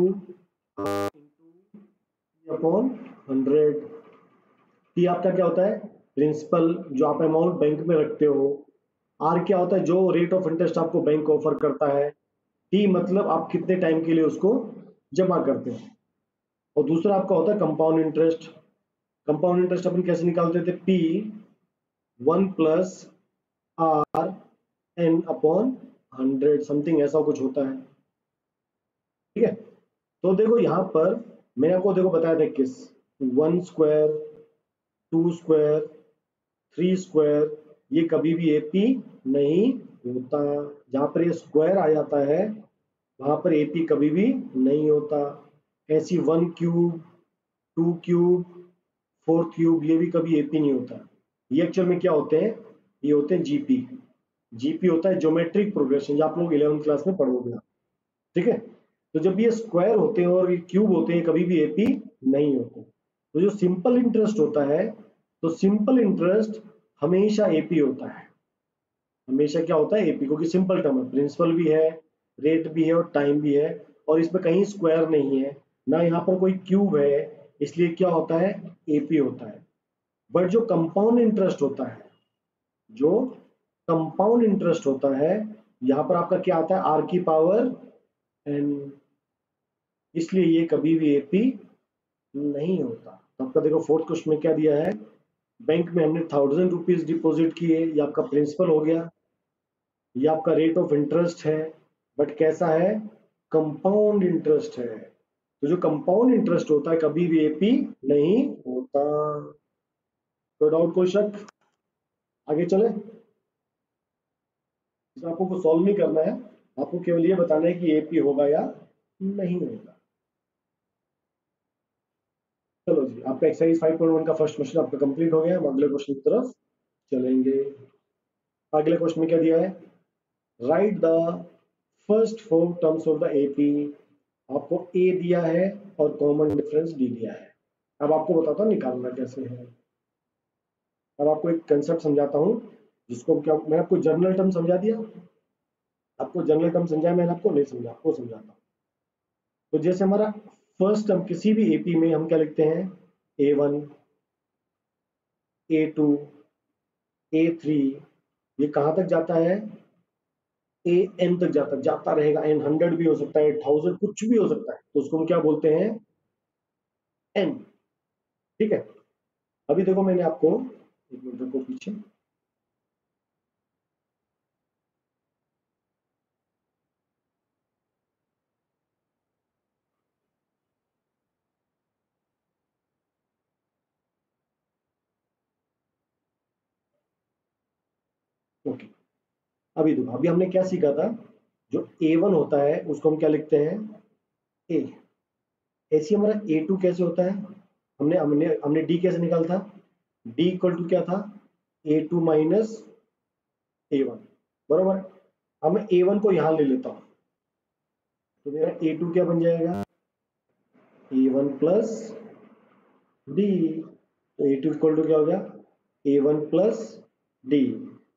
Speaker 1: अपॉन 100। P आपका क्या होता है, प्रिंसिपल जो आप अमाउंट बैंक में रखते हो। R क्या होता है, जो रेट ऑफ इंटरेस्ट आपको बैंक ऑफर करता है। T मतलब आप कितने टाइम के लिए उसको जमा करते हैं। और दूसरा आपका होता है कंपाउंड इंटरेस्ट। कंपाउंड इंटरेस्ट अपन कैसे निकालते थे, P 1 plus R n upon 100 something ऐसा कुछ होता है, ठीक है। तो देखो यहाँ पर मैंने आपको देखो बताया था किस, 1 स्क्वायर, 2 स्क्वायर, 3 स्क्वायर, ये कभी भी एपी नहीं होता। जहां पर ये स्क्वायर आ जाता है वहां पर एपी कभी भी नहीं होता। ऐसी 1 क्यूब, 2 क्यूब, 4 क्यूब, ये भी कभी एपी नहीं होता। ये एक्चुअल में क्या होते हैं, ये होते हैं जीपी। जीपी होता है ज्योमेट्रिक प्रोग्रेशन, जो आप लोग 11th क्लास में पढ़ोगे, ठीक है। तो जब ये स्क्वायर होते हैं और ये क्यूब होते हैं, कभी भी एपी नहीं होते। तो जो सिंपल इंटरेस्ट होता है, तो सिंपल इंटरेस्ट हमेशा एपी होता है। हमेशा क्या होता है, एपी, क्योंकि सिंपल टर्म है, प्रिंसिपल भी है, रेट भी है और टाइम भी है, और इसमें कहीं स्क्वायर नहीं है ना, यहाँ पर कोई क्यूब है, इसलिए क्या होता है, एपी होता है। बट जो कंपाउंड इंटरेस्ट होता है, जो कंपाउंड इंटरेस्ट होता है, यहाँ पर आपका क्या आता है, आर की पावर एन, इसलिए ये कभी भी एपी नहीं होता। तो आपका देखो फोर्थ क्वेश्चन में क्या दिया है, बैंक में हमने 1000 रुपीज डिपॉजिट किए, ये आपका प्रिंसिपल हो गया, ये आपका रेट ऑफ इंटरेस्ट है, बट कैसा है, कंपाउंड इंटरेस्ट है। तो जो कंपाउंड इंटरेस्ट होता है कभी भी एपी नहीं होता। तो डाउट कोई शक, आगे चले। इसमें आपको कुछ सॉल्व नहीं करना है, आपको केवल ये बताना है कि एपी होगा या नहीं होगा। चलो जी, आपका एक्सरसाइज 5.1 का फर्स्ट क्वेश्चन आपका कंप्लीट हो गया। हम अगले क्वेश्चन की तरफ चलेंगे। अगले क्वेश्चन में क्या दिया है, right the first 4 terms of the AP. आपको ए दिया है और कॉमन डिफरेंस डी दिया है। अब आपको बताता हूँ निकालना कैसे है। अब आपको एक कंसेप्ट समझाता हूँ, जिसको क्या मैंने आपको जनरल टर्म समझा दिया, आपको जनरल टर्म समझाया मैंने, आपको नहीं समझा, आपको समझाता हूँ। तो जैसे हमारा फर्स्ट टर्म किसी भी एपी में हम क्या लिखते हैं, A1, A2, A3, ये कहाँ तक जाता है, AN तक जाता रहेगा। N 100 भी हो सकता है, 1000 कुछ भी हो सकता है, तो उसको हम क्या बोलते हैं, N। ठीक है, अभी देखो मैंने आपको, एक मिनट रुको पीछे, ओके। अभी देखो, अभी हमने क्या सीखा था, जो A1 होता है उसको हम क्या लिखते हैं, A। ऐसे हमारा A2 कैसे होता है, हमने हमने हमने D कैसे निकाला था, D इक्वल टू क्या था, A2 माइनस A1, बरोबर। अब मैं A1 को यहां ले लेता हूं, तो मेरा A2 क्या बन जाएगा, A1 प्लस D। तो A2 इक्वल टू क्या हो गया, A1 प्लस D।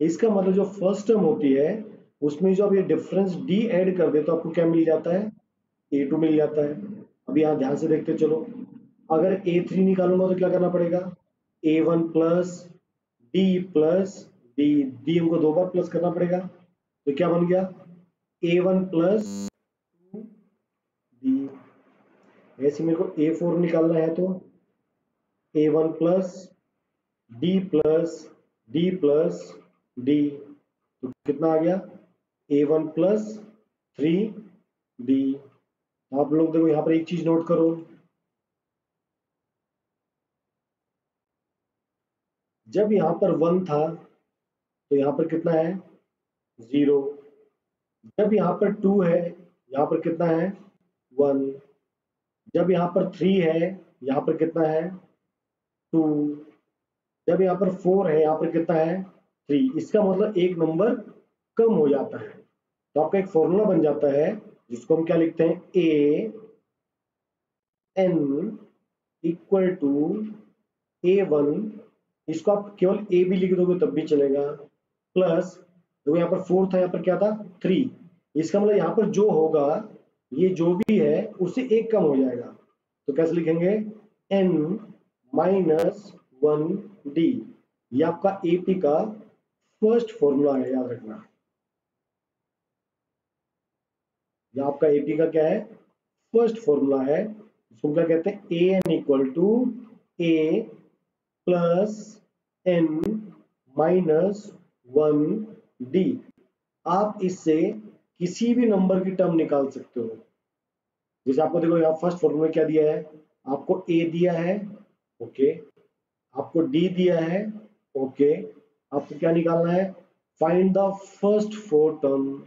Speaker 1: इसका मतलब जो फर्स्ट टर्म होती है उसमें जो आप ये डिफरेंस D ऐड कर दे तो आपको क्या मिल जाता है, A2 मिल जाता है। अभी यहाँ ध्यान से देखते चलो, अगर A3 निकालूंगा तो क्या करना पड़ेगा, A1 plus D plus D, D हमको 2 बार प्लस करना पड़ेगा, तो क्या बन गया, A1 प्लस D। ऐसे मेरे को A4 निकालना है तो A1 plus D plus D plus D, तो कितना आ गया, A1 प्लस 3D। आप लोग देखो यहाँ पर एक चीज नोट करो, जब यहाँ पर 1 था तो यहाँ पर कितना है, 0। जब यहाँ पर 2 है, यहाँ पर कितना है, 1। जब यहाँ पर 3 है, यहाँ पर कितना है, 2। जब यहाँ पर 4 है, यहाँ पर कितना है, 3। इसका मतलब एक नंबर कम हो जाता है। तो आपका एक फॉर्मूला बन जाता है जिसको हम क्या लिखते हैं, A N equal to A1, इसको आप केवल A भी लिख दोगे तब भी चलेगा, प्लस देखो यहाँ पर 4 था, यहाँ पर क्या था, 3। इसका मतलब यहाँ पर जो होगा, ये जो भी है उससे एक कम हो जाएगा, तो कैसे लिखेंगे, N माइनस 1D। ये आपका AP का फर्स्ट फॉर्मूला है, याद रखना। ये आपका AP का क्या है, फर्स्ट फॉर्मूला है, इसको क्या कहते हैं, AN equal to A plus N minus 1D। आप इससे किसी भी नंबर की टर्म निकाल सकते हो। जैसे आपको देखो यहाँ फर्स्ट फॉर्मूला क्या दिया है, आपको A दिया है, ओके, आपको D दिया है, ओके, आपको क्या निकालना है, find the first 4 term.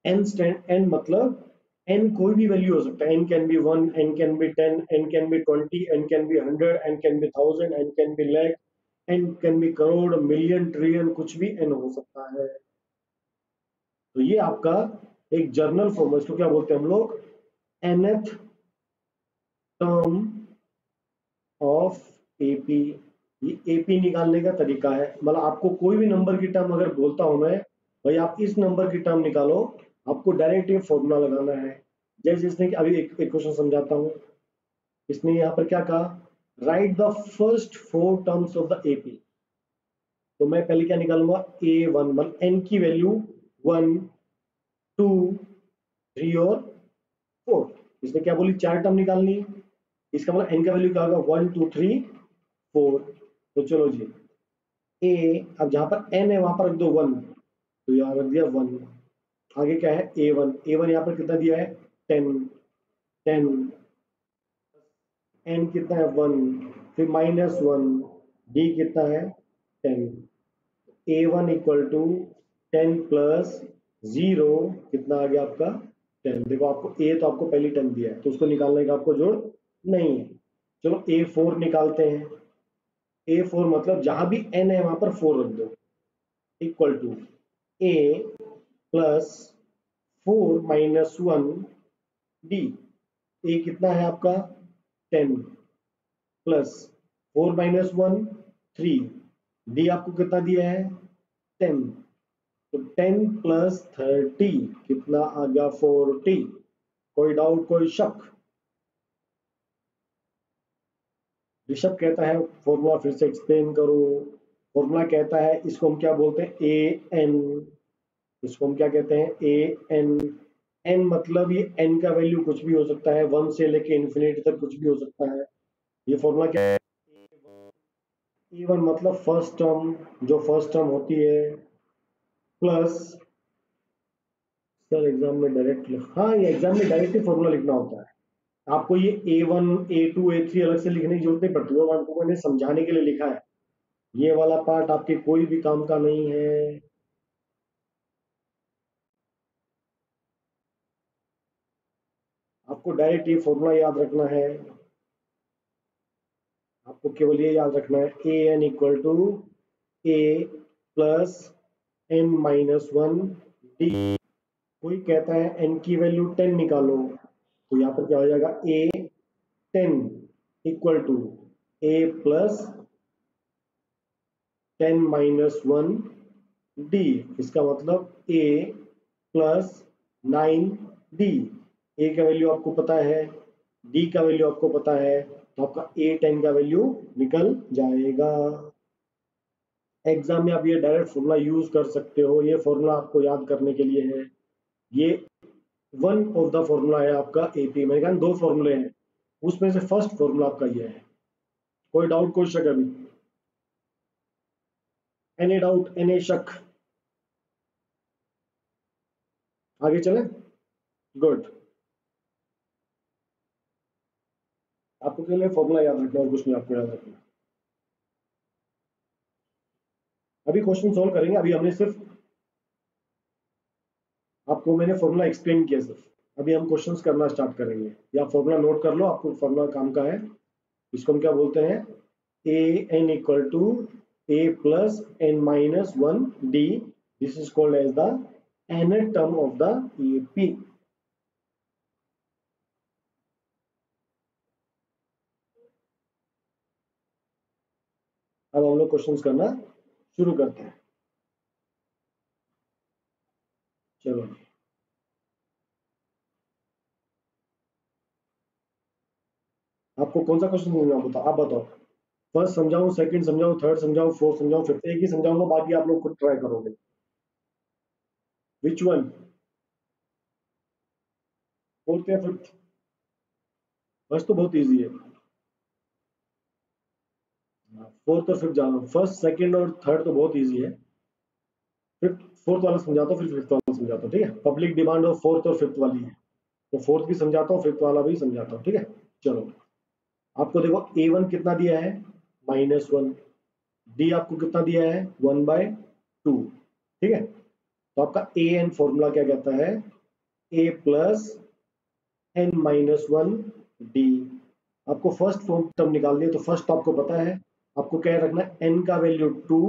Speaker 1: n मतलब n कोई भी वैल्यू हो सकता है, n can be 1, n can be 10, n can be 20, n can be 100, n can be 1000, n can be lakh, n can be crore, million, trillion, कुछ भी n हो सकता है। तो ये आपका एक जर्नल फॉर्म है, इसको क्या बोलते हैं हम लोग, nth टर्म ऑफ एपी। ये एपी निकालने का तरीका है, मतलब आपको कोई भी नंबर की टर्म अगर बोलता हूं मैं, भाई आप इस नंबर की टर्म निकालो, आपको डायरेक्ट ये फॉर्मूला लगाना है। जैसे इसने अभी एक क्वेश्चन समझाता हूं, इसने यहाँ पर क्या कहा, right the first 4 terms of the AP. तो मैं पहले क्या निकालूंगा, A1, मतलब n की वैल्यू 1, 2, 3 और 4। इसने क्या बोली, 4 टर्म निकालनी, इसका मतलब n का वैल्यू क्या होगा, 1, 2, 3, 4। तो चलो जी, A, अब जहां पर n है वहां पर रख दो 1, तो यहाँ रख दिया 1। आगे क्या है, A1, A1 यहाँ पर कितना दिया है, 10, 10, n कितना है, 1, फिर माइनस 1, डी कितना है 10, A1 इक्वल टू 10 प्लस 0 कितना आ गया आपका 10। देखो आपको ए तो आपको पहले 10 दिया है तो उसको निकालने का आपको जोड़ नहीं है। चलो A4 निकालते हैं। A4 मतलब जहां भी n है वहां पर 4 रख दो, equal to A plus 4 minus 1 D. A कितना है आपका 10 प्लस 4 माइनस 1 3, डी आपको कितना दिया है 10, तो 10 प्लस 30 कितना आ गया 40। कोई डाउट कोई शक? ऋषभ कहता है फॉर्मूला फिर से एक्सप्लेन करो। फॉर्मूला कहता है इसको हम क्या बोलते हैं ए एन, इसको हम क्या कहते हैं ए एन। एन मतलब ये एन का वैल्यू कुछ भी हो सकता है, 1 से लेके इन्फिनिटी तक कुछ भी हो सकता है। ये फॉर्मूला क्या है ए1 मतलब फर्स्ट टर्म, जो फर्स्ट टर्म होती है, प्लस सर एग्जाम में डायरेक्ट, हाँ ये एग्जाम में डायरेक्ट ही फॉर्मूला लिखना होता है। आपको ये A1 A2 A3 अलग से लिखने की जरूरत नहीं पड़ती, वो आपको मैंने समझाने के लिए लिखा है। ये वाला पार्ट आपके कोई भी काम का नहीं है। आपको डायरेक्ट ये फॉर्मूला याद रखना है। आपको केवल ये याद रखना है A N equal to A plus N minus 1 D. कोई कहता है एन की वैल्यू 10 निकालो, तो यहाँ पर क्या हो जाएगा A 10 equal to A plus 10 minus 1 D. इसका मतलब ए प्लस 9 डी। ए का वैल्यू आपको पता है, डी का वैल्यू आपको पता है, तो आपका ए 10 का वैल्यू निकल जाएगा। एग्जाम में आप ये डायरेक्ट फॉर्मूला यूज कर सकते हो, ये फॉर्मूला आपको याद करने के लिए है। ये वन ऑफ द फॉर्मूला है आपका एपी। मैंने कहा 2 फॉर्मूले हैं, उसमें से फर्स्ट फॉर्मूला आपका ये है। कोई डाउट कोई शक अभी? एनी डाउट एनी शक? आगे चले, गुड। आपको केवल फॉर्मूला याद रखना और कुछ नहीं आपको याद रखना। अभी क्वेश्चन सॉल्व करेंगे, अभी हमने सिर्फ आपको मैंने फॉर्मूला एक्सप्लेन किया सिर्फ, अभी हम क्वेश्चंस करना स्टार्ट करेंगे। या फॉर्मूला नोट कर लो, आपको फॉर्मूला काम का है। इसको हम क्या बोलते हैं A N equal to A plus N minus 1 D. This is called as the nth term of the AP. अब हम लोग क्वेश्चंस करना शुरू करते हैं। चलो आपको कौन सा क्वेश्चन समझना बताओ, आप बताओ। फर्स्ट समझाऊं, सेकंड समझाऊं, थर्ड समझाऊं, फोर्थ समझाऊं, फिफ्थ? एक ही समझाऊंगा, बाकी आप लोग खुद ट्राई करोगे। विच वन, फोर्थ या फिफ्थ? फर्स्ट तो बहुत इजी है, फोर्थ और फिफ्थ जाना। फर्स्ट सेकंड और थर्ड तो बहुत इजी है, फिफ्थ फोर्थ वाला समझाता हूँ, फिर फिफ्थ वाला समझाता हूँ, ठीक है? पब्लिक डिमांड ऑफ फोर्थ और फिफ्थ वाली है, तो फोर्थ भी समझाता हूँ, फिफ्थ वाला भी समझाता हूँ, ठीक है? चलो आपको देखो A1 कितना दिया है -1, डी आपको कितना दिया है 1/2, ठीक है? तो आपका ए एन फॉर्मूला क्या कहता है ए प्लस एन माइनस 1 डी। आपको फर्स्ट फॉर्म टर्म निकालनी है, तो फर्स्ट आपको पता है, आपको क्या रखना है एन का वैल्यू 2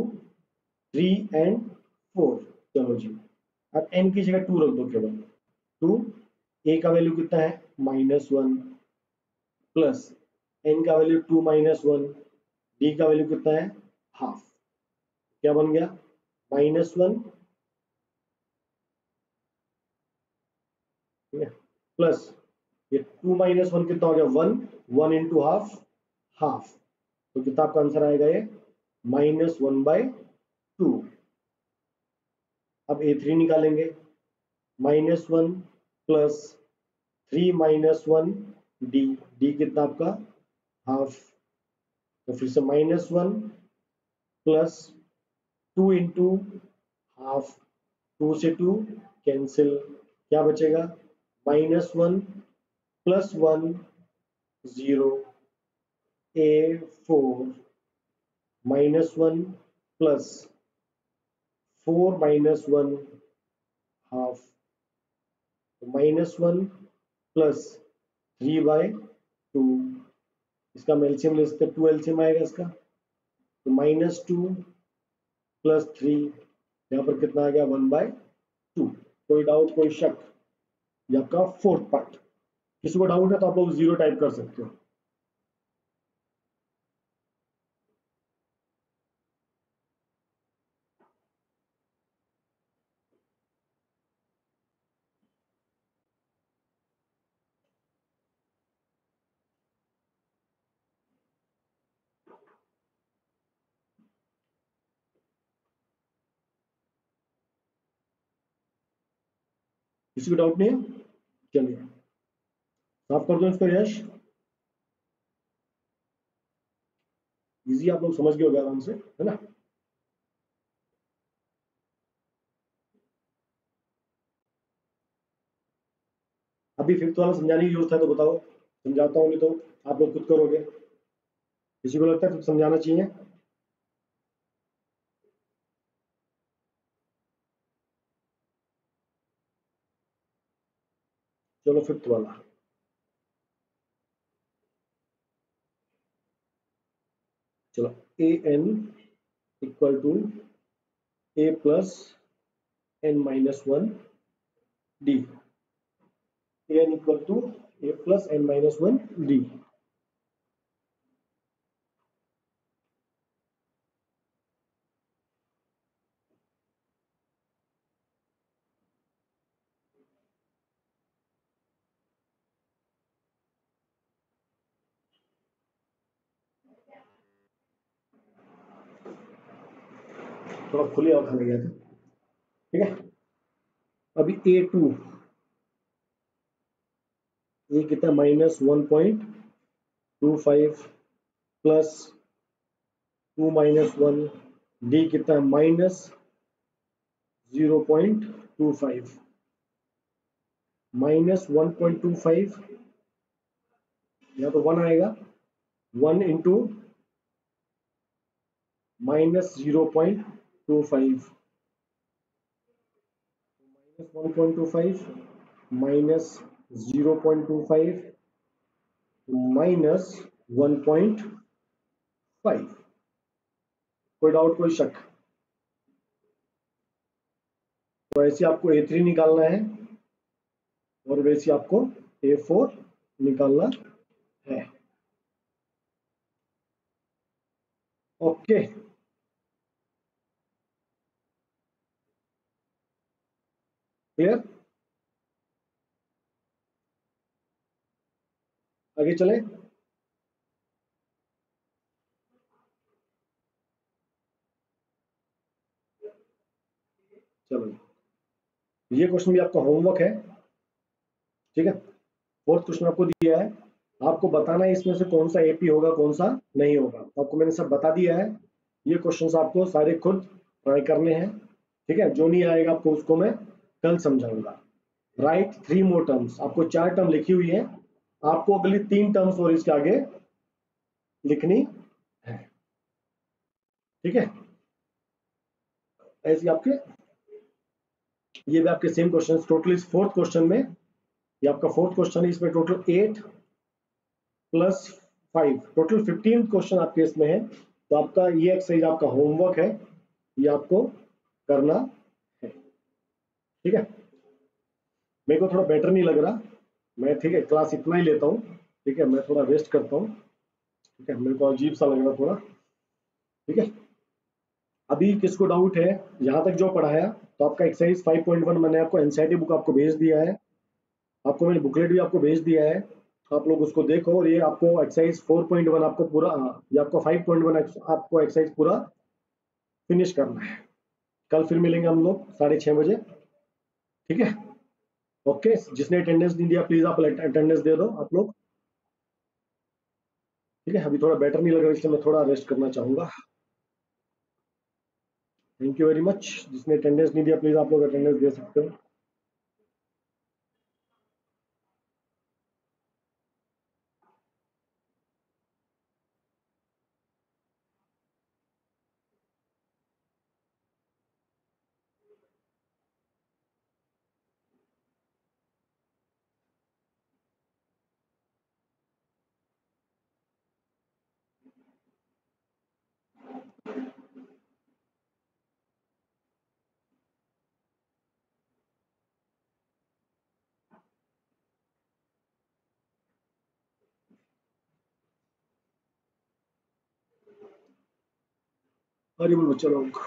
Speaker 1: 3 एंड 4। चलो जी, अब एन की जगह 2 रख दो, केवल 2। ए का वैल्यू कितना है -1 प्लस एन का वैल्यू 2 -1, डी का वैल्यू कितना है हाफ। क्या बन गया -1, ठीक है, प्लस ये 2 -1 कितना हो गया 1, 1 इंटू हाफ, हाफ। तो कितना आपका आंसर आएगा ये -1/2। अब A3 निकालेंगे, -1 प्लस 3 -1 डी। डी कितना आपका हाफ, तो फिर से -1 प्लस 2 इंटू हाफ, 2 से 2 कैंसिल, क्या बचेगा -1 plus 1 0। A4 -1 plus 4 - 1 half, -1 plus 3/2, इसका हम एलसीएम ले सकते हैं, 2 एलसीएम आएगा इसका, तो -2 प्लस 3, यहाँ पर कितना आ गया 1/2। कोई डाउट, कोई शक? ये आपका फोर्थ पार्ट। किसी को डाउट है तो आप लोग 0 टाइप कर सकते हो। किसी को डाउट नहीं है? चलिए साफ कर दो इसको यश। इजी आप लोग समझ गए होगे आराम से, है ना? अभी फिफ्थ वाला समझाने की जरूरत है तो बताओ, समझाता हूँ, नहीं तो आप लोग खुद करोगे। किसी को लगता है फिफ्थ समझाना चाहिए? चलो फिफ्थ वाला, चलो A N equal to A plus n-1 D, A N equal to A plus n-1 D. थोड़ा खुले और खाने गया था, ठीक है। अभी A2, ये कितना -1.25 प्लस 2 - 1, डी कितना -0.25, -1.25, यहाँ तो 1 आएगा, 1 इंटू -0.25, -1.25 -0.25 -1.5। कोई डाउट, कोई शक? तो ऐसे आपको A3 निकालना है और वैसे आपको A4 निकालना है। Okay, clear? आगे चले। चलो, ये क्वेश्चन भी आपका होमवर्क है, ठीक है। फोर्थ क्वेश्चन आपको दिया है, आपको बताना है इसमें से कौन सा एपी होगा, कौन सा नहीं होगा। आपको मैंने सब बता दिया है, ये क्वेश्चंस आपको सारे खुद ट्राई करने हैं, ठीक है। जो नहीं आएगा आपको उसको मैं कल समझाऊंगा। राइट 3 मोर टर्म्स, आपको 4 टर्म लिखी हुई है, आपको अगली 3 टर्म्स और इसके आगे लिखनी है, ठीक है। ऐसे आपके ये भी आपके सेम क्वेश्चन, टोटल इस फोर्थ क्वेश्चन में, ये आपका फोर्थ क्वेश्चन है, इसमें टोटल 8 प्लस 5, टोटल 15 क्वेश्चन आपके इसमें है। तो आपका ये एक्सरसाइज आपका होमवर्क है, ये आपको करना है, ठीक है। मेरे को थोड़ा बेटर नहीं लग रहा, मैं ठीक है क्लास इतना ही लेता हूँ, ठीक है। मैं थोड़ा रेस्ट करता हूँ, ठीक है। मेरे को अजीब सा लग रहा थोड़ा, ठीक है। अभी किसको डाउट है यहाँ तक जो पढ़ाया? तो आपका एक्सरसाइज 5.1 मैंने आपको एनसीईआरटी बुक आपको भेज दिया है, आपको मैंने बुकलेट भी आपको भेज दिया है, आप लोग उसको देखो। और ये आपको एक्सरसाइज 4.1 आपको पूरा, ये आपको 5.1 आपको एक्सरसाइज पूरा फिनिश करना है। कल फिर मिलेंगे हम लोग 6:30 बजे, ठीक है। ओके, जिसने अटेंडेंस नहीं दिया प्लीज आप अटेंडेंस दे दो आप लोग, ठीक है। अभी थोड़ा बेटर नहीं लग रहा इसलिए मैं थोड़ा रेस्ट करना चाहूंगा। Thank you very much. जिसने अटेंडेंस नहीं दिया प्लीज आप लोग अटेंडेंस दे सकते हो। हरी बोल बच्चा लोग।